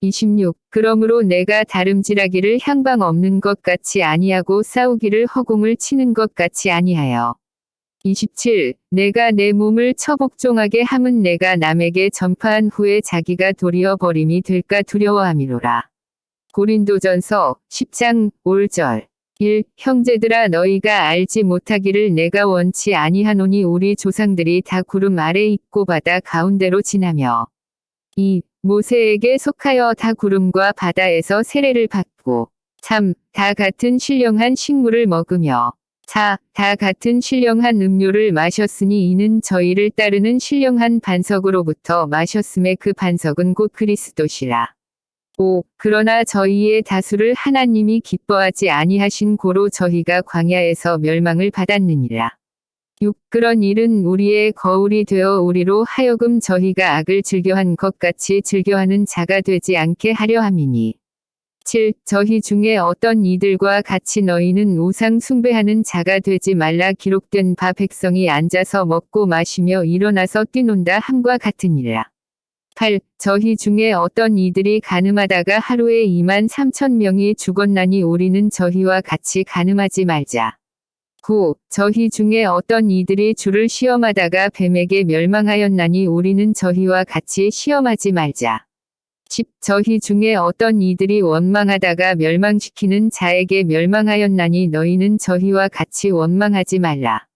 26. 그러므로 내가 다름질하기를 향방 없는 것 같이 아니하고 싸우기를 허공을 치는 것 같이 아니하여. 27. 내가 내 몸을 처복종하게 함은 내가 남에게 전파한 후에 자기가 도리어 버림이 될까 두려워함이로라. 고린도전서 10장 5절. 1. 형제들아 너희가 알지 못하기를 내가 원치 아니하노니 우리 조상들이 다 구름 아래 있고 바다 가운데로 지나며. 2. 모세에게 속하여 다 구름과 바다에서 세례를 받고. 3. 다 같은 신령한 식물을 먹으며. 4. 다 같은 신령한 음료를 마셨으니 이는 저희를 따르는 신령한 반석으로부터 마셨음에 그 반석은 곧 그리스도시라. 5. 그러나 저희의 다수를 하나님이 기뻐하지 아니하신 고로 저희가 광야에서 멸망을 받았느니라. 6. 그런 일은 우리의 거울이 되어 우리로 하여금 저희가 악을 즐겨한 것 같이 즐겨하는 자가 되지 않게 하려 함이니. 7. 저희 중에 어떤 이들과 같이 너희는 우상 숭배하는 자가 되지 말라 기록된 바 백성이 앉아서 먹고 마시며 일어나서 뛰논다 함과 같으니라. 8. 저희 중에 어떤 이들이 가늠하다가 하루에 23,000명이 죽었나니 우리는 저희와 같이 가늠하지 말자. 9. 저희 중에 어떤 이들이 주를 시험하다가 뱀에게 멸망하였나니 우리는 저희와 같이 시험하지 말자. 10. 저희 중에 어떤 이들이 원망하다가 멸망시키는 자에게 멸망하였나니 너희는 저희와 같이 원망하지 말라.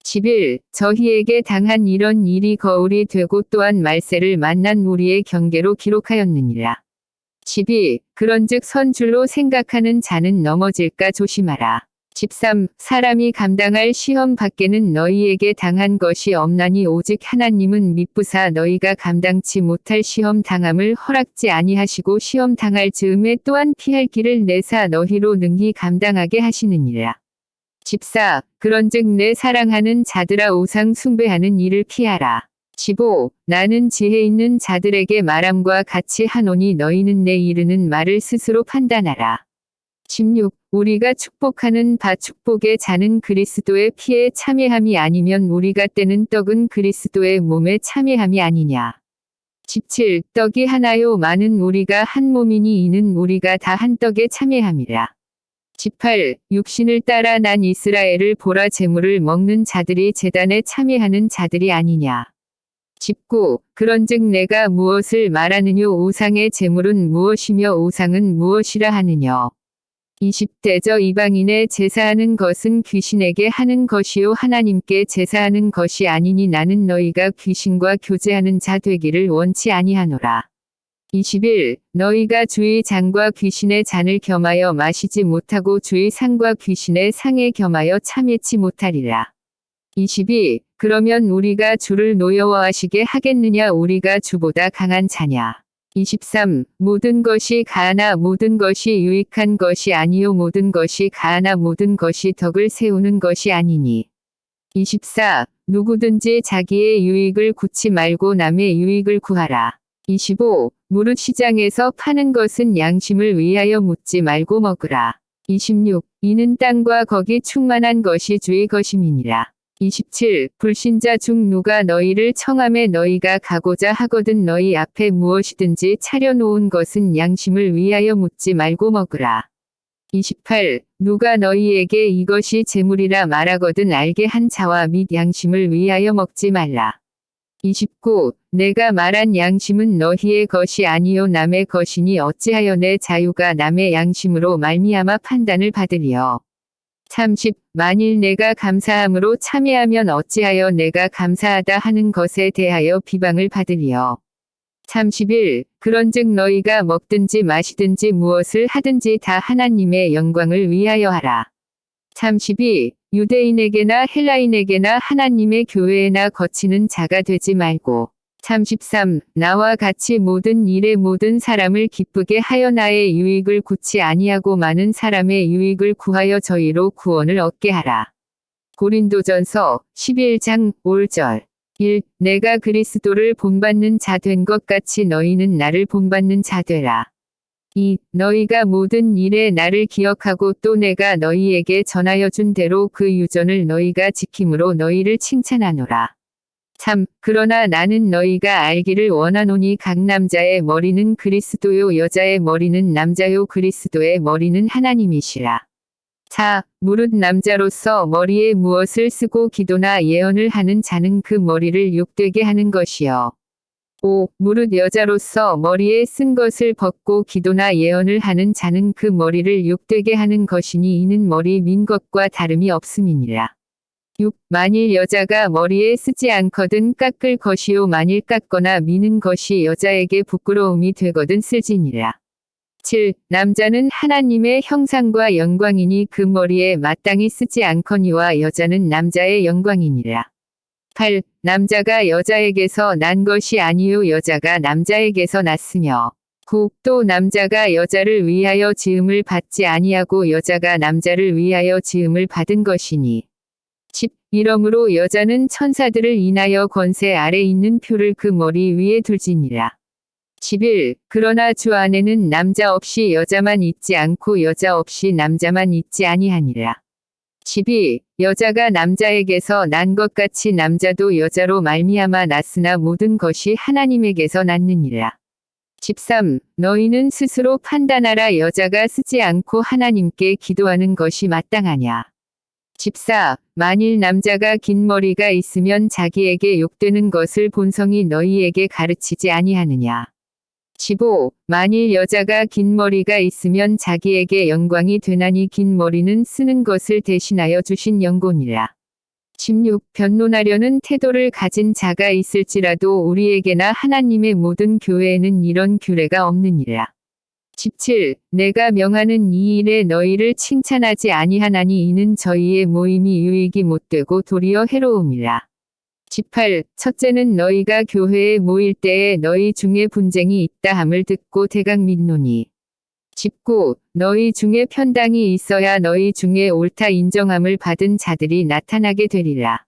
11. 저희에게 당한 이런 일이 거울이 되고 또한 말세를 만난 우리의 경계로 기록하였느니라. 12. 그런즉 선 줄로 생각하는 자는 넘어질까 조심하라. 13. 사람이 감당할 시험 밖에는 너희에게 당한 것이 없나니 오직 하나님은 미쁘사 너희가 감당치 못할 시험 당함을 허락지 아니하시고 시험 당할 즈음에 또한 피할 길을 내사 너희로 능히 감당하게 하시느니라. 14. 그런즉 내 사랑하는 자들아 우상 숭배하는 일을 피하라. 15. 나는 지혜 있는 자들에게 말함과 같이 하노니 너희는 내 이르는 말을 스스로 판단하라. 16. 우리가 축복하는 바 축복의 자는 그리스도의 피에 참여함이 아니면 우리가 떼는 떡은 그리스도의 몸에 참여함이 아니냐. 17. 떡이 하나요 많은 우리가 한 몸이니 이는 우리가 다 한 떡에 참여함이라. 18. 육신을 따라 난 이스라엘을 보라 제물을 먹는 자들이 제단에 참여하는 자들이 아니냐. 19. 그런즉 내가 무엇을 말하느뇨 우상의 제물은 무엇이며 우상은 무엇이라 하느뇨. 20. 대저 이방인의 제사하는 것은 귀신에게 하는 것이요 하나님께 제사하는 것이 아니니 나는 너희가 귀신과 교제하는 자 되기를 원치 아니하노라. 21. 너희가 주의 잔과 귀신의 잔을 겸하여 마시지 못하고 주의 상과 귀신의 상에 겸하여 참여치 못하리라. 22. 그러면 우리가 주를 노여워하시게 하겠느냐 우리가 주보다 강한 자냐. 23. 모든 것이 가하나 모든 것이 유익한 것이 아니요 모든 것이 가하나 모든 것이 덕을 세우는 것이 아니니. 24. 누구든지 자기의 유익을 구치 말고 남의 유익을 구하라. 25. 무릇 시장에서 파는 것은 양심을 위하여 묻지 말고 먹으라. 26. 이는 땅과 거기 충만한 것이 주의 것임이니라. 27. 불신자 중 누가 너희를 청함에 너희가 가고자 하거든 너희 앞에 무엇이든지 차려놓은 것은 양심을 위하여 묻지 말고 먹으라. 28. 누가 너희에게 이것이 재물이라 말하거든 알게 한 자와 및 양심을 위하여 먹지 말라. 29. 내가 말한 양심은 너희의 것이 아니요 남의 것이니 어찌하여 내 자유가 남의 양심으로 말미암아 판단을 받으리요. 30. 만일 내가 감사함으로 참여하면 어찌하여 내가 감사하다 하는 것에 대하여 비방을 받으리요. 31. 그런즉 너희가 먹든지 마시든지 무엇을 하든지 다 하나님의 영광을 위하여 하라. 32. 유대인에게나 헬라인에게나 하나님의 교회에나 거치는 자가 되지 말고. 33. 나와 같이 모든 일에 모든 사람을 기쁘게 하여 나의 유익을 구치 아니하고 많은 사람의 유익을 구하여 저희로 구원을 얻게 하라. 고린도전서 11장 5절. 1. 내가 그리스도를 본받는 자 된 것 같이 너희는 나를 본받는 자 되라. 2. 너희가 모든 일에 나를 기억하고 또 내가 너희에게 전하여 준 대로 그 유전을 너희가 지킴으로 너희를 칭찬하노라. 3. 그러나 나는 너희가 알기를 원하노니 각 남자의 머리는 그리스도요 여자의 머리는 남자요 그리스도의 머리는 하나님이시라. 4. 무릇 남자로서 머리에 무엇을 쓰고 기도나 예언을 하는 자는 그 머리를 욕되게 하는 것이요. 5. 무릇 여자로서 머리에 쓴 것을 벗고 기도나 예언을 하는 자는 그 머리를 욕되게 하는 것이니 이는 머리 민 것과 다름이 없음이니라. 6. 만일 여자가 머리에 쓰지 않거든 깎을 것이요 만일 깎거나 미는 것이 여자에게 부끄러움이 되거든 쓸지니라. 7. 남자는 하나님의 형상과 영광이니 그 머리에 마땅히 쓰지 않거니와 여자는 남자의 영광이니라. 8. 남자가 여자에게서 난 것이 아니요 여자가 남자에게서 났으며. 9. 또 남자가 여자를 위하여 지음을 받지 아니하고 여자가 남자를 위하여 지음을 받은 것이니. 10. 이러므로 여자는 천사들을 인하여 권세 아래 있는 표를 그 머리 위에 둘지니라. 11. 그러나 주 안에는 남자 없이 여자만 있지 않고 여자 없이 남자만 있지 아니하니라. 12. 여자가 남자에게서 난 것 같이 남자도 여자로 말미암아 났으나 모든 것이 하나님에게서 났느니라. 13. 너희는 스스로 판단하라 여자가 쓰지 않고 하나님께 기도하는 것이 마땅하냐. 14. 만일 남자가 긴 머리가 있으면 자기에게 욕되는 것을 본성이 너희에게 가르치지 아니하느냐. 15. 만일 여자가 긴 머리가 있으면 자기에게 영광이 되나니 긴 머리는 쓰는 것을 대신하여 주신 영곤이라. 16. 변론하려는 태도를 가진 자가 있을지라도 우리에게나 하나님의 모든 교회에는 이런 규례가 없느니라. 17. 내가 명하는 이 일에 너희를 칭찬하지 아니하나니 이는 저희의 모임이 유익이 못되고 도리어 해로움이라. 18. 첫째는 너희가 교회에 모일 때에 너희 중에 분쟁이 있다 함을 듣고 대강 믿노니. 19. 너희 중에 편당이 있어야 너희 중에 옳다 인정함을 받은 자들이 나타나게 되리라.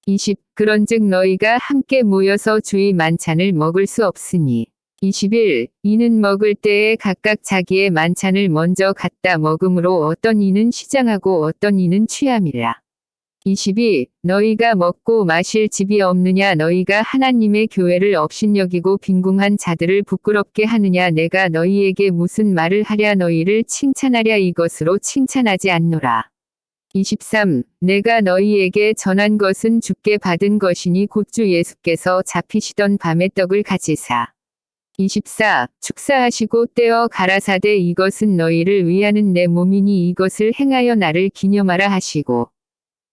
20. 그런즉 너희가 함께 모여서 주의 만찬을 먹을 수 없으니. 21. 이는 먹을 때에 각각 자기의 만찬을 먼저 갖다 먹음으로 어떤 이는 시장하고 어떤 이는 취함이라. 22. 너희가 먹고 마실 집이 없느냐 너희가 하나님의 교회를 업신여기고 빈궁한 자들을 부끄럽게 하느냐 내가 너희에게 무슨 말을 하랴 너희를 칭찬하랴 이것으로 칭찬하지 않노라. 23. 내가 너희에게 전한 것은 주께 받은 것이니 곧 주 예수께서 잡히시던 밤에 떡을 가지사. 24. 축사하시고 떼어 가라사대 이것은 너희를 위하는 내 몸이니 이것을 행하여 나를 기념하라 하시고.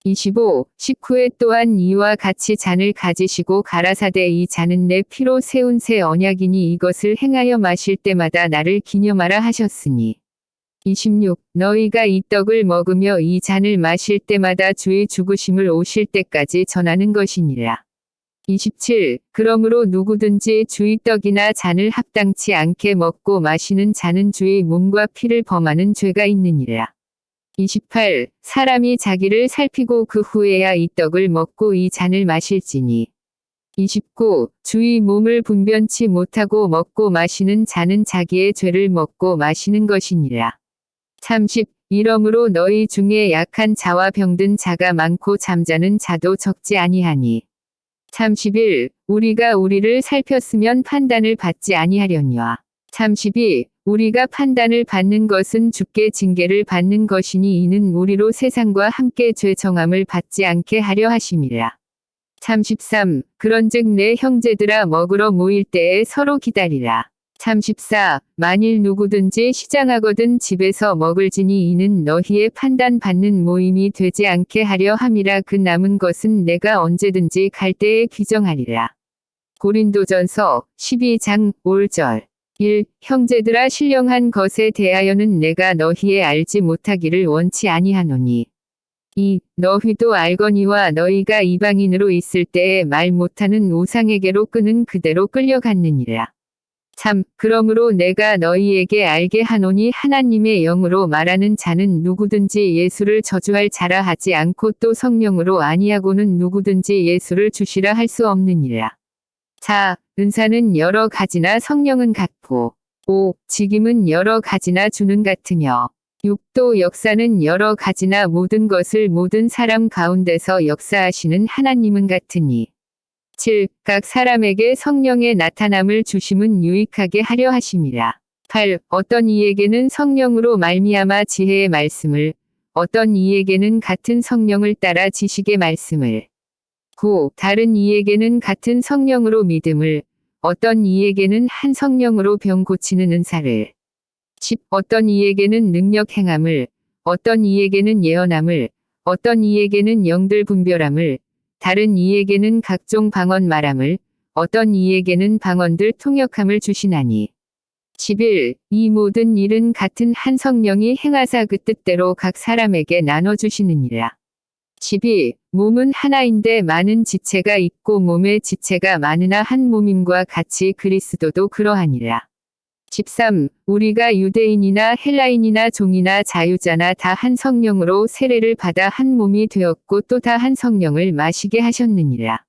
25. 식후에 또한 이와 같이 잔을 가지시고 가라사대 이 잔은 내 피로 세운 새 언약이니 이것을 행하여 마실 때마다 나를 기념하라 하셨으니. 26. 너희가 이 떡을 먹으며 이 잔을 마실 때마다 주의 죽으심을 오실 때까지 전하는 것이니라. 27. 그러므로 누구든지 주의 떡이나 잔을 합당치 않게 먹고 마시는 자는 주의 몸과 피를 범하는 죄가 있느니라. 28. 사람이 자기를 살피고 그 후에야 이 떡을 먹고 이 잔을 마실지니. 29. 주의 몸을 분변치 못하고 먹고 마시는 자는 자기의 죄를 먹고 마시는 것이니라. 30. 이러므로 너희 중에 약한 자와 병든 자가 많고 잠자는 자도 적지 아니하니. 31. 우리가 우리를 살폈으면 판단을 받지 아니하려니와. 32. 우리가 판단을 받는 것은 주께 징계를 받는 것이니 이는 우리로 세상과 함께 죄 정함을 받지 않게 하려 하심이라. 33. 그런즉 내 형제들아 먹으러 모일 때에 서로 기다리라. 34. 만일 누구든지 시장하거든 집에서 먹을지니 이는 너희의 판단받는 모임이 되지 않게 하려 함이라. 그 남은 것은 내가 언제든지 갈 때에 귀정하리라. 고린도전서 12장 5절. 1. 형제들아 신령한 것에 대하여는 내가 너희의 알지 못하기를 원치 아니하노니. 2. 너희도 알거니와 너희가 이방인으로 있을 때에 말 못하는 우상에게로 끄는 그대로 끌려갔느니라. 3. 그러므로 내가 너희에게 알게 하노니 하나님의 영으로 말하는 자는 누구든지 예수를 저주할 자라 하지 않고 또 성령으로 아니하고는 누구든지 예수를 주시라 할 수 없느니라. 4. 은사는 여러 가지나 성령은 같고. 5. 직임은 여러 가지나 주는 같으며. 6. 또 역사는 여러 가지나 모든 것을 모든 사람 가운데서 역사하시는 하나님은 같으니. 7. 각 사람에게 성령의 나타남을 주심은 유익하게 하려 하심이라. 8. 어떤 이에게는 성령으로 말미암아 지혜의 말씀을, 어떤 이에게는 같은 성령을 따라 지식의 말씀을. 9. 다른 이에게는 같은 성령으로 믿음을, 어떤 이에게는 한 성령으로 병 고치는 은사를. 10. 어떤 이에게는 능력 행함을, 어떤 이에게는 예언함을, 어떤 이에게는 영들 분별함을, 다른 이에게는 각종 방언 말함을, 어떤 이에게는 방언들 통역함을 주시나니. 11. 이 모든 일은 같은 한 성령이 행하사 그 뜻대로 각 사람에게 나눠주시느니라. 12. 몸은 하나인데 많은 지체가 있고 몸의 지체가 많으나 한 몸임과 같이 그리스도도 그러하니라. 13. 우리가 유대인이나 헬라인이나 종이나 자유자나 다 한 성령으로 세례를 받아 한 몸이 되었고 또 다 한 성령을 마시게 하셨느니라.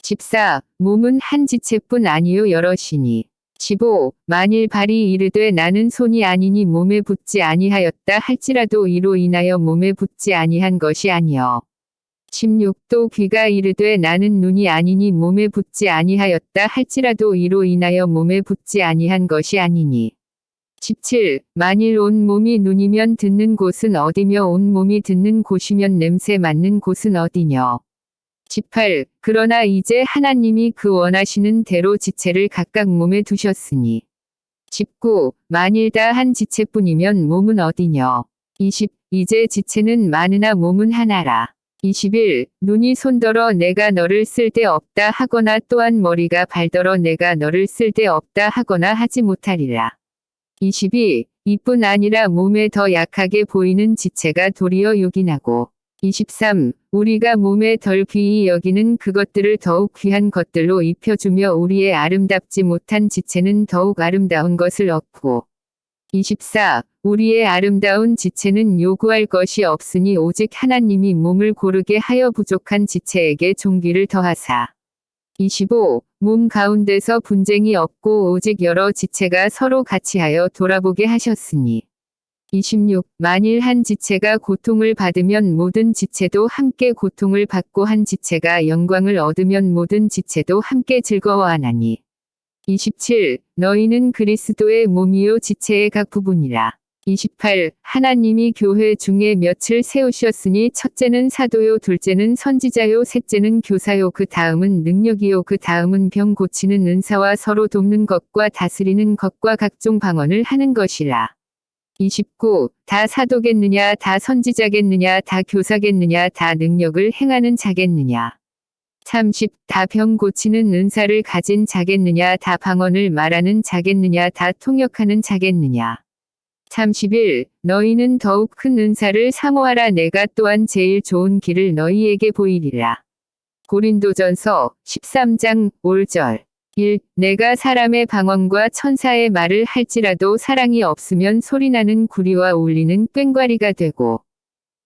14. 몸은 한 지체뿐 아니요 여럿이니. 15. 만일 발이 이르되 나는 손이 아니니 몸에 붙지 아니하였다 할지라도 이로 인하여 몸에 붙지 아니한 것이 아니요. 16. 또 귀가 이르되 나는 눈이 아니니 몸에 붙지 아니하였다 할지라도 이로 인하여 몸에 붙지 아니한 것이 아니니. 17. 만일 온 몸이 눈이면 듣는 곳은 어디며 온 몸이 듣는 곳이면 냄새 맡는 곳은 어디뇨. 18. 그러나 이제 하나님이 그 원하시는 대로 지체를 각각 몸에 두셨으니. 19. 만일 다 한 지체뿐이면 몸은 어디뇨. 20. 이제 지체는 많으나 몸은 하나라. 21. 눈이 손더러 내가 너를 쓸데없다 하거나 또한 머리가 발더러 내가 너를 쓸데없다 하거나 하지 못하리라. 22. 이뿐 아니라 몸에 더 약하게 보이는 지체가 도리어 요긴하고. 23. 우리가 몸에 덜 귀히 여기는 그것들을 더욱 귀한 것들로 입혀주며 우리의 아름답지 못한 지체는 더욱 아름다운 것을 얻고. 24. 우리의 아름다운 지체는 요구할 것이 없으니 오직 하나님이 몸을 고르게 하여 부족한 지체에게 존귀를 더하사. 25. 몸 가운데서 분쟁이 없고 오직 여러 지체가 서로 같이하여 돌아보게 하셨으니. 26. 만일 한 지체가 고통을 받으면 모든 지체도 함께 고통을 받고 한 지체가 영광을 얻으면 모든 지체도 함께 즐거워하나니. 27. 너희는 그리스도의 몸이요 지체의 각 부분이라. 28. 하나님이 교회 중에 몇을 세우셨으니 첫째는 사도요 둘째는 선지자요 셋째는 교사요 그 다음은 능력이요 그 다음은 병 고치는 은사와 서로 돕는 것과 다스리는 것과 각종 방언을 하는 것이라. 29. 다 사도겠느냐 다 선지자겠느냐 다 교사겠느냐 다 능력을 행하는 자겠느냐. 30. 다 병 고치는 은사를 가진 자겠느냐 다 방언을 말하는 자겠느냐 다 통역하는 자겠느냐. 31. 너희는 더욱 큰 은사를 사모하라 내가 또한 제일 좋은 길을 너희에게 보이리라. 고린도전서 13장 5절. 1. 내가 사람의 방언과 천사의 말을 할지라도 사랑이 없으면 소리나는 구리와 울리는 꽹과리가 되고.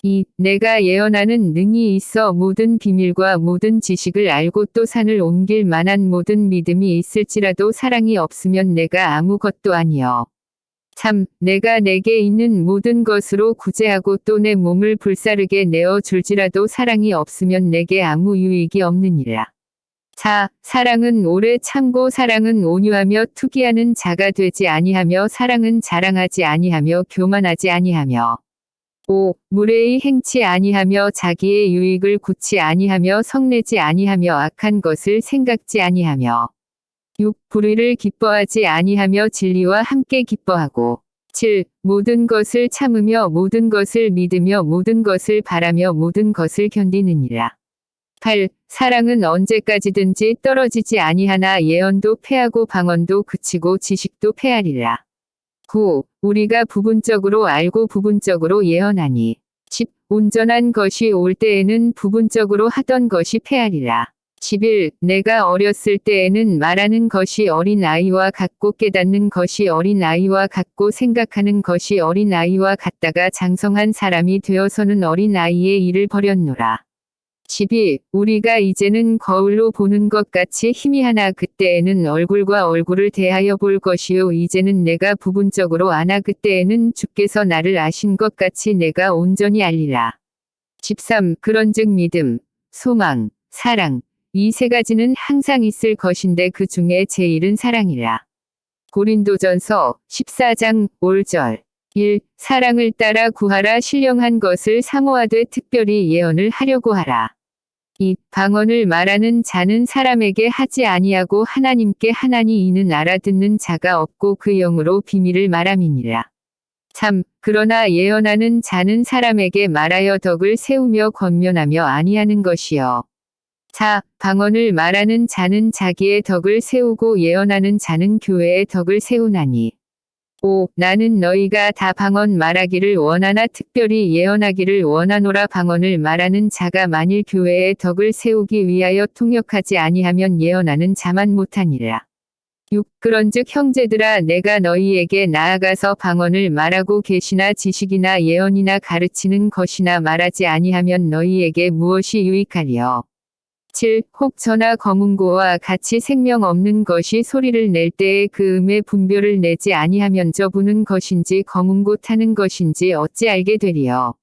2. 내가 예언하는 능이 있어 모든 비밀과 모든 지식을 알고 또 산을 옮길 만한 모든 믿음이 있을지라도 사랑이 없으면 내가 아무것도 아니요. 3. 내가 내게 있는 모든 것으로 구제하고 또 내 몸을 불사르게 내어 줄지라도 사랑이 없으면 내게 아무 유익이 없느니라. 4. 사랑은 오래 참고 사랑은 온유하며 투기하는 자가 되지 아니하며 사랑은 자랑하지 아니하며 교만하지 아니하며 5. 무례히 행치 아니하며 자기의 유익을 굳지 아니하며 성내지 아니하며 악한 것을 생각지 아니하며 6. 불의를 기뻐하지 아니하며 진리와 함께 기뻐하고 7. 모든 것을 참으며 모든 것을 믿으며 모든 것을 바라며 모든 것을 견디느니라. 8. 사랑은 언제까지든지 떨어지지 아니하나 예언도 패하고 방언도 그치고 지식도 패하리라. 9. 우리가 부분적으로 알고 부분적으로 예언하니 10. 온전한 것이 올 때에는 부분적으로 하던 것이 패하리라. 11. 내가 어렸을 때에는 말하는 것이 어린 아이와 같고 깨닫는 것이 어린 아이와 같고 생각하는 것이 어린 아이와 같다가 장성한 사람이 되어서는 어린 아이의 일을 버렸노라. 12. 우리가 이제는 거울로 보는 것 같이 희미하나 그때에는 얼굴과 얼굴을 대하여 볼 것이요 이제는 내가 부분적으로 아나 그때에는 주께서 나를 아신 것 같이 내가 온전히 알리라. 13. 그런즉 믿음, 소망, 사랑 이 세 가지는 항상 있을 것인데 그 중에 제일은 사랑이라. 고린도전서 14장 5절 1. 사랑을 따라 구하라 신령한 것을 사모하되 특별히 예언을 하려고 하라. 2. 방언을 말하는 자는 사람에게 하지 아니하고 하나님께 하나니 이는 알아듣는 자가 없고 그 영으로 비밀을 말함이니라. 3. 그러나 예언하는 자는 사람에게 말하여 덕을 세우며 권면하며 아니하는 것이요. 4. 방언을 말하는 자는 자기의 덕을 세우고 예언하는 자는 교회의 덕을 세우나니. 5. 나는 너희가 다 방언 말하기를 원하나 특별히 예언하기를 원하노라. 방언을 말하는 자가 만일 교회의 덕을 세우기 위하여 통역하지 아니하면 예언하는 자만 못하니라. 6. 그런즉 형제들아 내가 너희에게 나아가서 방언을 말하고 계시나 지식이나 예언이나 가르치는 것이나 말하지 아니하면 너희에게 무엇이 유익하리요. 7. 혹 저나 검은고와 같이 생명 없는 것이 소리를 낼 때에 그 음의 분별을 내지 아니하면 저 부는 것인지 검은고 타는 것인지 어찌 알게 되리요.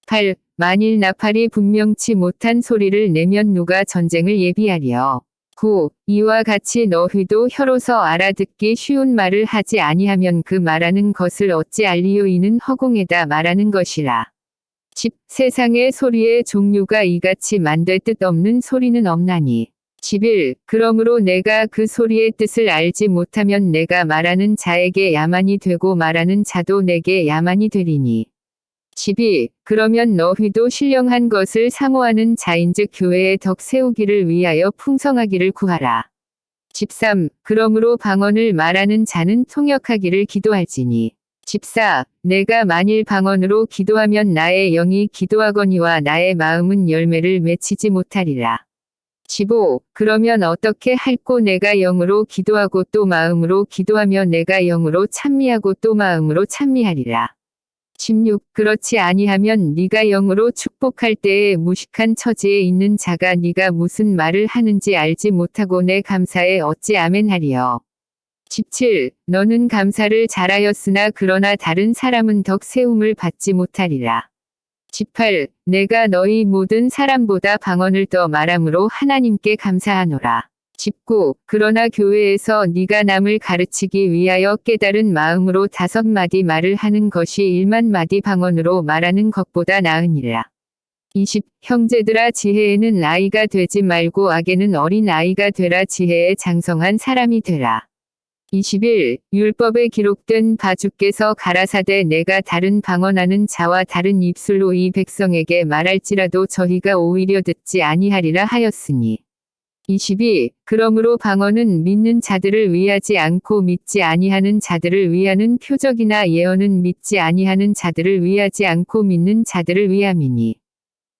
8. 만일 나팔이 분명치 못한 소리를 내면 누가 전쟁을 예비하리요. 9. 이와 같이 너희도 혀로서 알아듣기 쉬운 말을 하지 아니하면 그 말하는 것을 어찌 알리요. 이는 허공에다 말하는 것이라. 10. 세상의 소리의 종류가 이같이 만될 뜻 없는 소리는 없나니. 11. 그러므로 내가 그 소리의 뜻을 알지 못하면 내가 말하는 자에게 야만이 되고 말하는 자도 내게 야만이 되리니. 12. 그러면 너희도 신령한 것을 사모하는 자인즉 교회의 덕 세우기를 위하여 풍성하기를 구하라. 13. 그러므로 방언을 말하는 자는 통역하기를 기도할지니. 14. 내가 만일 방언으로 기도하면 나의 영이 기도하거니와 나의 마음은 열매를 맺히지 못하리라. 15. 그러면 어떻게 할꼬 내가 영으로 기도하고 또 마음으로 기도하며 내가 영으로 찬미하고 또 마음으로 찬미하리라. 16. 그렇지 아니하면 네가 영으로 축복할 때에 무식한 처지에 있는 자가 네가 무슨 말을 하는지 알지 못하고 내 감사에 어찌 아멘하리요. 17. 너는 감사를 잘하였으나 그러나 다른 사람은 덕 세움을 받지 못하리라. 18. 내가 너희 모든 사람보다 방언을 더 말함으로 하나님께 감사하노라. 19. 그러나 교회에서 네가 남을 가르치기 위하여 깨달은 마음으로 5마디 말을 하는 것이 1만마디 방언으로 말하는 것보다 나으니라. 20. 형제들아 지혜에는 아이가 되지 말고 악에는 어린 아이가 되라. 지혜에 장성한 사람이 되라. 21. 율법에 기록된 바 주께서 가라사대 내가 다른 방언하는 자와 다른 입술로 이 백성에게 말할지라도 저희가 오히려 듣지 아니하리라 하였으니. 22. 그러므로 방언은 믿는 자들을 위하지 않고 믿지 아니하는 자들을 위하는 표적이나 예언은 믿지 아니하는 자들을 위하지 않고 믿는 자들을 위함이니.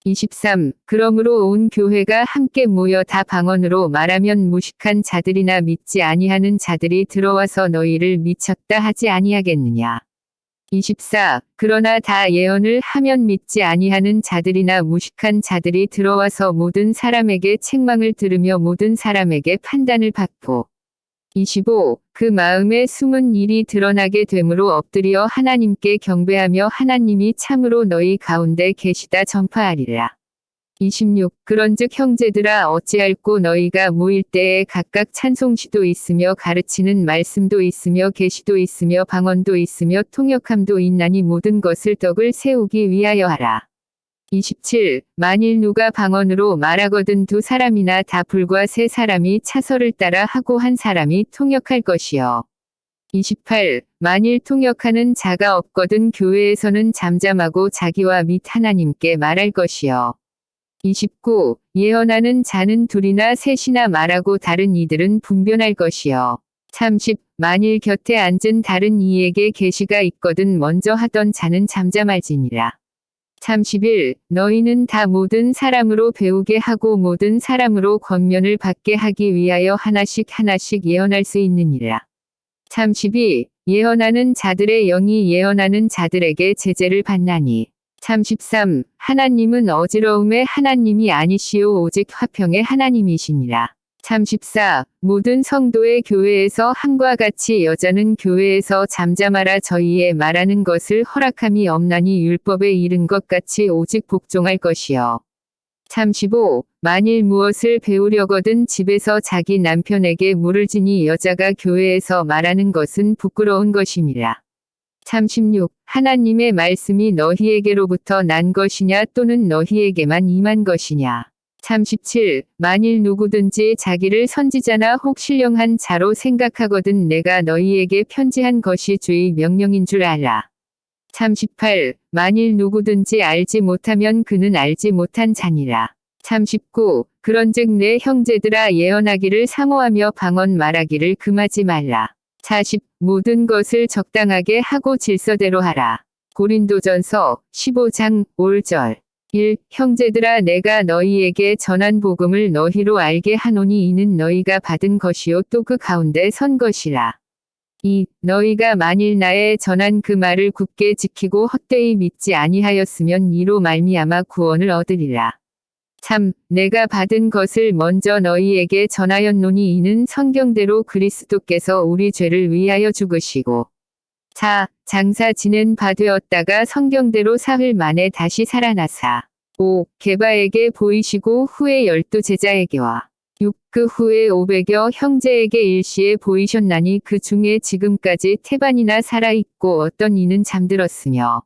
23. 그러므로 온 교회가 함께 모여 다 방언으로 말하면 무식한 자들이나 믿지 아니하는 자들이 들어와서 너희를 미쳤다 하지 아니하겠느냐. 24. 그러나 다 예언을 하면 믿지 아니하는 자들이나 무식한 자들이 들어와서 모든 사람에게 책망을 들으며 모든 사람에게 판단을 받고 25. 그 마음에 숨은 일이 드러나게 되므로 엎드려 하나님께 경배하며 하나님이 참으로 너희 가운데 계시다 전파하리라. 26. 그런즉 형제들아 어찌할꼬 너희가 모일 때에 각각 찬송시도 있으며 가르치는 말씀도 있으며 계시도 있으며 방언도 있으며 통역함도 있나니 모든 것을 덕을 세우기 위하여 하라. 27. 만일 누가 방언으로 말하거든 두 사람이나 다 불과 세 사람이 차서를 따라 하고 한 사람이 통역할 것이요. 28. 만일 통역하는 자가 없거든 교회에서는 잠잠하고 자기와 및 하나님께 말할 것이요. 29. 예언하는 자는 둘이나 셋이나 말하고 다른 이들은 분변할 것이요. 30. 만일 곁에 앉은 다른 이에게 계시가 있거든 먼저 하던 자는 잠잠할지니라. 31. 너희는 다 모든 사람으로 배우게 하고 모든 사람으로 권면을 받게 하기 위하여 하나씩 하나씩 예언할 수 있느니라. 32. 예언하는 자들의 영이 예언하는 자들에게 제재를 받나니. 33. 하나님은 어지러움의 하나님이 아니시오 오직 화평의 하나님이시니라. 34. 모든 성도의 교회에서 함과 같이 여자는 교회에서 잠잠하라 저희의 말하는 것을 허락함이 없나니 율법에 이른 것 같이 오직 복종할 것이요. 35. 만일 무엇을 배우려거든 집에서 자기 남편에게 물을 지니 여자가 교회에서 말하는 것은 부끄러운 것임이라. 36. 하나님의 말씀이 너희에게로부터 난 것이냐 또는 너희에게만 임한 것이냐. 37. 만일 누구든지 자기를 선지자나 혹 신령한 자로 생각하거든 내가 너희에게 편지한 것이 주의 명령인 줄 알라. 38. 만일 누구든지 알지 못하면 그는 알지 못한 자니라. 39. 그런즉 내 형제들아 예언하기를 사모하며 방언 말하기를 금하지 말라. 40. 모든 것을 적당하게 하고 질서대로 하라. 고린도전서 15장 5절. 1. 형제들아 내가 너희에게 전한 복음을 너희로 알게 하노니 이는 너희가 받은 것이요 또 그 가운데 선 것이라. 2. 너희가 만일 나의 전한 그 말을 굳게 지키고 헛되이 믿지 아니하였으면 이로 말미암아 구원을 얻으리라. 3. 내가 받은 것을 먼저 너희에게 전하였노니 이는 성경대로 그리스도께서 우리 죄를 위하여 죽으시고 4. 장사 지낸 바 되었다가 성경대로 사흘 만에 다시 살아나사 5. 게바에게 보이시고 후에 12 제자에게와 6. 그 후에 500여 형제에게 일시에 보이셨나니 그 중에 지금까지 태반이나 살아있고 어떤 이는 잠들었으며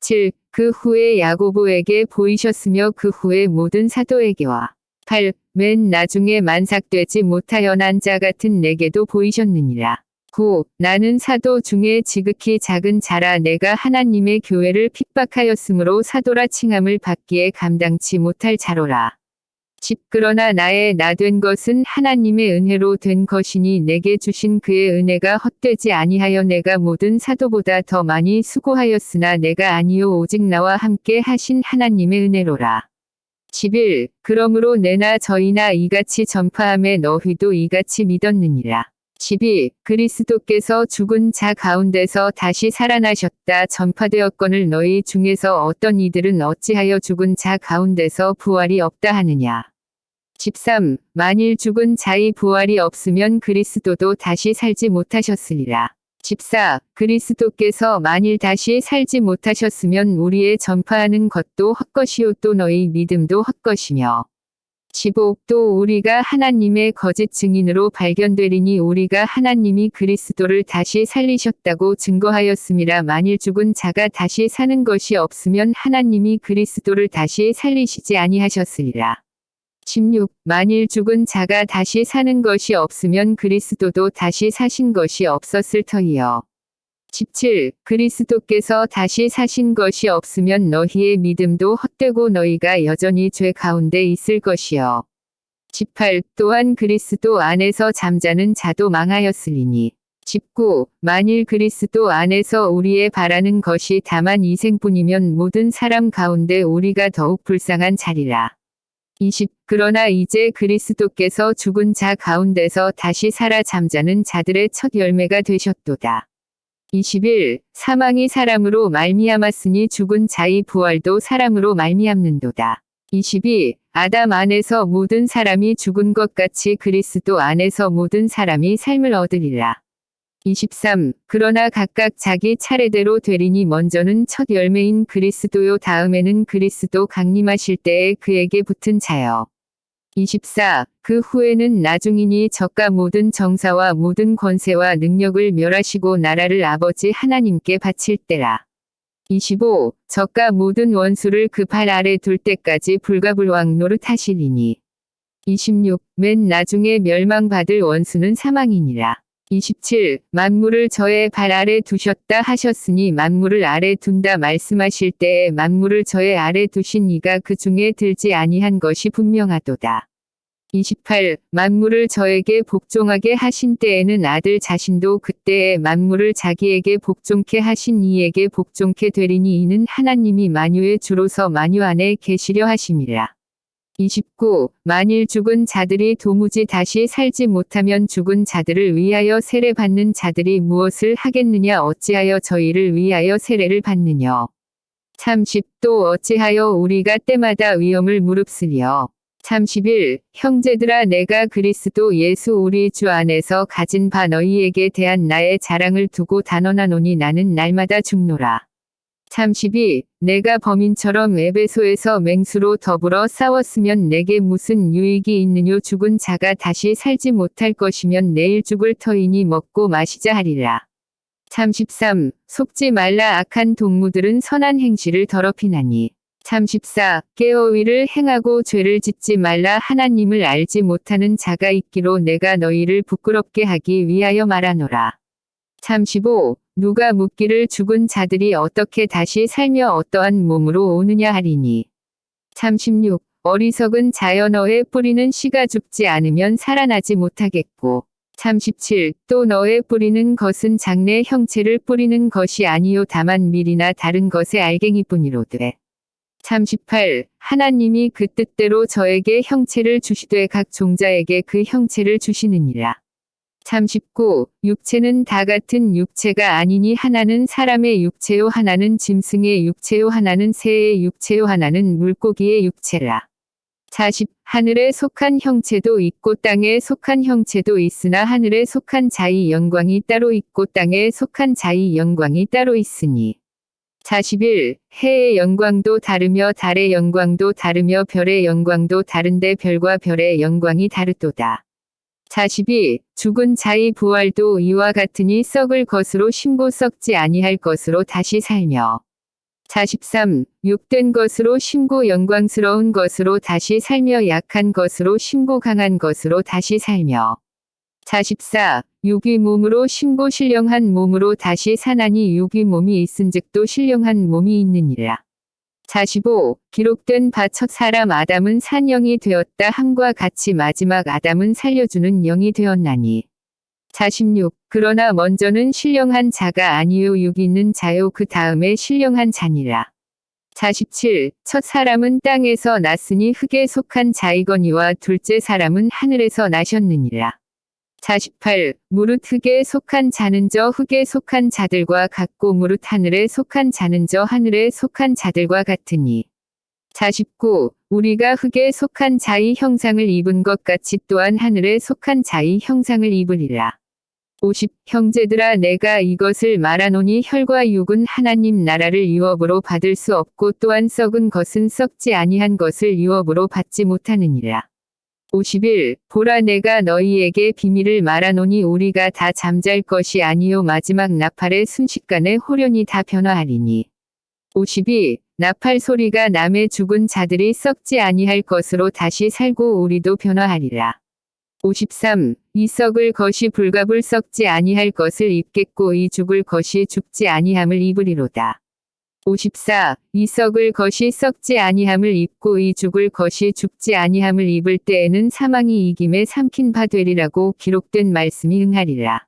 7. 그 후에 야고보에게 보이셨으며 그 후에 모든 사도에게와 8. 맨 나중에 만삭되지 못하여 난 자 같은 내게도 보이셨느니라. 9. 나는 사도 중에 지극히 작은 자라 내가 하나님의 교회를 핍박하였으므로 사도라 칭함을 받기에 감당치 못할 자로라. 10. 그러나 나의 나 된 것은 하나님의 은혜로 된 것이니 내게 주신 그의 은혜가 헛되지 아니하여 내가 모든 사도보다 더 많이 수고하였으나 내가 아니요 오직 나와 함께 하신 하나님의 은혜로라. 11. 그러므로 내나 저희나 이같이 전파함에 너희도 이같이 믿었느니라. 12. 그리스도께서 죽은 자 가운데서 다시 살아나셨다 전파되었거늘 너희 중에서 어떤 이들은 어찌하여 죽은 자 가운데서 부활이 없다 하느냐. 13. 만일 죽은 자의 부활이 없으면 그리스도도 다시 살지 못하셨으리라. 14. 그리스도께서 만일 다시 살지 못하셨으면 우리의 전파하는 것도 헛것이요 또 너희 믿음도 헛것이며 15. 또 우리가 하나님의 거짓 증인으로 발견되리니 우리가 하나님이 그리스도를 다시 살리셨다고 증거하였음이라 만일 죽은 자가 다시 사는 것이 없으면 하나님이 그리스도를 다시 살리시지 아니하셨으리라. 16. 만일 죽은 자가 다시 사는 것이 없으면 그리스도도 다시 사신 것이 없었을 터이요. 17. 그리스도께서 다시 사신 것이 없으면 너희의 믿음도 헛되고 너희가 여전히 죄 가운데 있을 것이요. 18. 또한 그리스도 안에서 잠자는 자도 망하였으리니. 19. 만일 그리스도 안에서 우리의 바라는 것이 다만 이 생뿐이면 모든 사람 가운데 우리가 더욱 불쌍한 자리라. 20. 그러나 이제 그리스도께서 죽은 자 가운데서 다시 살아 잠자는 자들의 첫 열매가 되셨도다. 21. 사망이 사람으로 말미암았으니 죽은 자의 부활도 사람으로 말미암는도다. 22. 아담 안에서 모든 사람이 죽은 것 같이 그리스도 안에서 모든 사람이 삶을 얻으리라. 23. 그러나 각각 자기 차례대로 되리니 먼저는 첫 열매인 그리스도요 다음에는 그리스도 강림하실 때에 그에게 붙은 자요. 24. 그 후에는 나중이니 저가 모든 정사와 모든 권세와 능력을 멸하시고 나라를 아버지 하나님께 바칠 때라. 25. 저가 모든 원수를 그 발 아래 둘 때까지 불가불왕 노릇하시리니. 26. 맨 나중에 멸망받을 원수는 사망이니라. 27. 만물을 저의 발 아래 두셨다 하셨으니 만물을 아래 둔다 말씀하실 때에 만물을 저의 아래 두신 이가 그 중에 들지 아니한 것이 분명하도다. 28. 만물을 저에게 복종하게 하신 때에는 아들 자신도 그때에 만물을 자기에게 복종케 하신 이에게 복종케 되리니 이는 하나님이 만유의 주로서 만유 안에 계시려 하심이라. 29. 만일 죽은 자들이 도무지 다시 살지 못하면 죽은 자들을 위하여 세례받는 자들이 무엇을 하겠느냐 어찌하여 저희를 위하여 세례를 받느냐. 30. 또 어찌하여 우리가 때마다 위험을 무릅쓰려. 31. 형제들아 내가 그리스도 예수 우리 주 안에서 가진 바 너희에게 대한 나의 자랑을 두고 단언하노니 나는 날마다 죽노라. 32. 내가 범인처럼 에베소에서 맹수로 더불어 싸웠으면 내게 무슨 유익이 있느뇨 죽은 자가 다시 살지 못할 것이면 내일 죽을 터이니 먹고 마시자 하리라. 33. 속지 말라 악한 동무들은 선한 행실을 더럽히나니. 34. 깨어위를 행하고 죄를 짓지 말라 하나님을 알지 못하는 자가 있기로 내가 너희를 부끄럽게 하기 위하여 말하노라. 35. 누가 묻기를 죽은 자들이 어떻게 다시 살며 어떠한 몸으로 오느냐 하리니. 36. 어리석은 자여 너의 뿌리는 씨가 죽지 않으면 살아나지 못하겠고. 37. 또 너의 뿌리는 것은 장래 형체를 뿌리는 것이 아니요 다만 밀이나 다른 것의 알갱이뿐이로되. 38. 하나님이 그 뜻대로 저에게 형체를 주시되 각 종자에게 그 형체를 주시느니라. 39. 육체는 다 같은 육체가 아니니 하나는 사람의 육체요 하나는 짐승의 육체요 하나는 새의 육체요 하나는 물고기의 육체라. 40. 하늘에 속한 형체도 있고 땅에 속한 형체도 있으나 하늘에 속한 자의 영광이 따로 있고 땅에 속한 자의 영광이 따로 있으니. 41. 해의 영광도 다르며 달의 영광도 다르며 별의 영광도 다른데 별과 별의 영광이 다르도다. 42. 죽은 자의 부활도 이와 같으니 썩을 것으로 심고 썩지 아니할 것으로 다시 살며. 43. 육된 것으로 심고 영광스러운 것으로 다시 살며 약한 것으로 심고 강한 것으로 다시 살며. 44. 육이 몸으로 심고 신령한 몸으로 다시 사나니 육이 몸이 있은즉도 신령한 몸이 있느니라. 45. 기록된 바 첫 사람 아담은 산 영이 되었다 함과 같이 마지막 아담은 살려주는 영이 되었나니. 46. 그러나 먼저는 신령한 자가 아니요 육 있는 자요 그 다음에 신령한 자니라. 47. 첫 사람은 땅에서 났으니 흙에 속한 자이거니와 둘째 사람은 하늘에서 나셨느니라. 48. 무릇 흙에 속한 자는 저 흙에 속한 자들과 같고 무릇 하늘에 속한 자는 저 하늘에 속한 자들과 같으니. 49. 우리가 흙에 속한 자의 형상을 입은 것 같이 또한 하늘에 속한 자의 형상을 입으리라. 50. 형제들아 내가 이것을 말하노니 혈과 육은 하나님 나라를 유업으로 받을 수 없고 또한 썩은 것은 썩지 아니한 것을 유업으로 받지 못하느니라. 51. 보라 내가 너희에게 비밀을 말하노니 우리가 다 잠잘 것이 아니요 마지막 나팔의 순식간에 호련히 다 변화하리니. 52. 나팔 소리가 남의 죽은 자들이 썩지 아니할 것으로 다시 살고 우리도 변화하리라. 53. 이 썩을 것이 불갑을 썩지 아니할 것을 입겠고 이 죽을 것이 죽지 아니함을 입으리로다. 54. 이 썩을 것이 썩지 아니함을 입고 이 죽을 것이 죽지 아니함을 입을 때에는 사망이 이김에 삼킨 바 되리라고 기록된 말씀이 응하리라.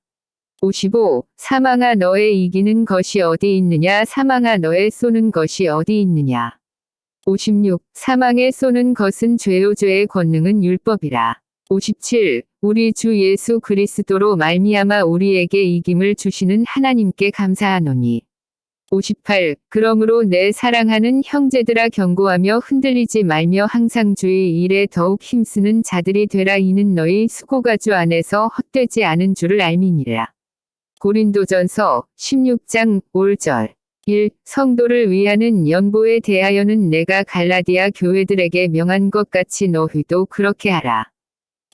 55. 사망아 너의 이기는 것이 어디 있느냐 사망아 너의 쏘는 것이 어디 있느냐. 56. 사망에 쏘는 것은 죄요 죄의 권능은 율법이라. 57. 우리 주 예수 그리스도로 말미암아 우리에게 이김을 주시는 하나님께 감사하노니. 58. 그러므로 내 사랑하는 형제들아 경고하며 흔들리지 말며 항상 주의 일에 더욱 힘쓰는 자들이 되라. 이는 너희 수고가 주 안에서 헛되지 않은 줄을 알미니라. 고린도전서 16장 5절. 1. 성도를 위하는 연보에 대하여는 내가 갈라디아 교회들에게 명한 것 같이 너희도 그렇게 하라.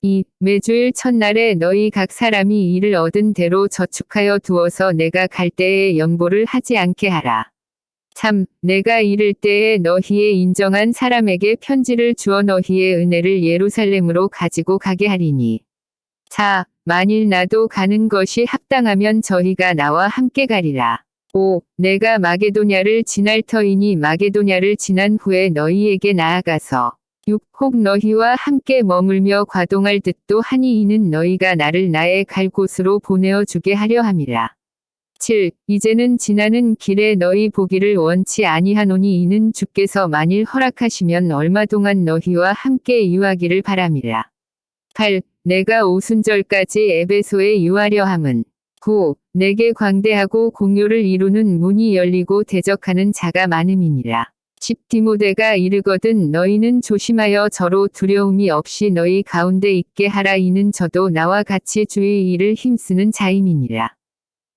2. 매주일 첫날에 너희 각 사람이 이를 얻은 대로 저축하여 두어서 내가 갈 때에 연보를 하지 않게 하라. 3. 내가 이를 때에 너희의 인정한 사람에게 편지를 주어 너희의 은혜를 예루살렘으로 가지고 가게 하리니. 4. 만일 나도 가는 것이 합당하면 저희가 나와 함께 가리라. 5. 내가 마게도냐를 지날 터이니 마게도냐를 지난 후에 너희에게 나아가서 6. 혹 너희와 함께 머물며 과동할 듯도 하니 이는 너희가 나를 나의 갈 곳으로 보내어 주게 하려 함이라. 7. 이제는 지나는 길에 너희 보기를 원치 아니하노니 이는 주께서 만일 허락하시면 얼마 동안 너희와 함께 유하기를 바람이라. 8. 내가 오순절까지 에베소에 유하려 함은 9. 내게 광대하고 공요를 이루는 문이 열리고 대적하는 자가 많음이니라. 10. 디모데가 이르거든 너희는 조심하여 저로 두려움이 없이 너희 가운데 있게 하라. 이는 저도 나와 같이 주의 일을 힘쓰는 자임이니라.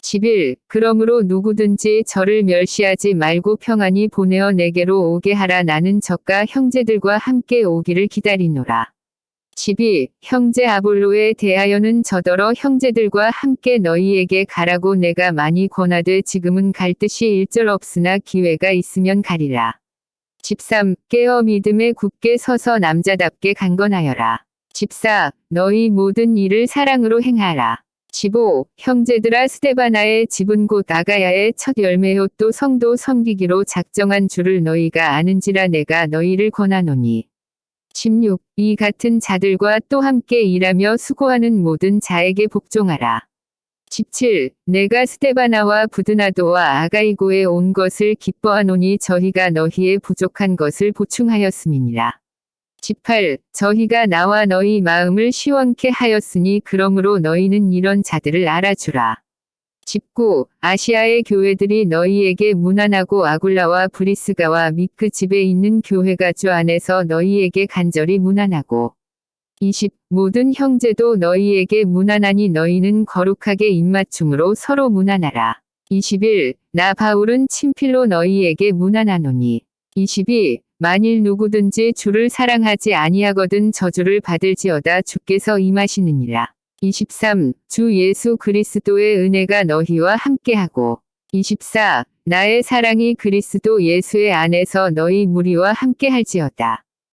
11. 그러므로 누구든지 저를 멸시하지 말고 평안히 보내어 내게로 오게 하라. 나는 저가 형제들과 함께 오기를 기다리노라. 12. 형제 아볼로에 대하여는 저더러 형제들과 함께 너희에게 가라고 내가 많이 권하되 지금은 갈 뜻이 일절 없으나 기회가 있으면 가리라. 13. 깨어 믿음에 굳게 서서 남자답게 강건하여라. 14. 너희 모든 일을 사랑으로 행하라. 15. 형제들아 스데바나의 집은 곧 아가야의 첫 열매요 또 성도 섬기기로 작정한 줄을 너희가 아는지라 내가 너희를 권하노니. 16. 이 같은 자들과 또 함께 일하며 수고하는 모든 자에게 복종하라. 17. 내가 스데바나와 부드나도와 아가이고에 온 것을 기뻐하노니 저희가 너희의 부족한 것을 보충하였음이니라. 18. 저희가 나와 너희 마음을 시원케 하였으니 그러므로 너희는 이런 자들을 알아주라. 19. 아시아의 교회들이 너희에게 문안하고 아굴라와 브리스가와 미크 집에 있는 교회가 주 안에서 너희에게 간절히 문안하고 20. 모든 형제도 너희에게 문안하니 너희는 거룩하게 입맞춤으로 서로 문안하라. 21. 나 바울은 친필로 너희에게 문안하노니. 22. 만일 누구든지 주를 사랑하지 아니하거든 저주를 받을지어다 주께서 임하시느니라. 23. 주 예수 그리스도의 은혜가 너희와 함께하고. 24. 나의 사랑이 그리스도 예수의 안에서 너희 무리와 함께할지어다.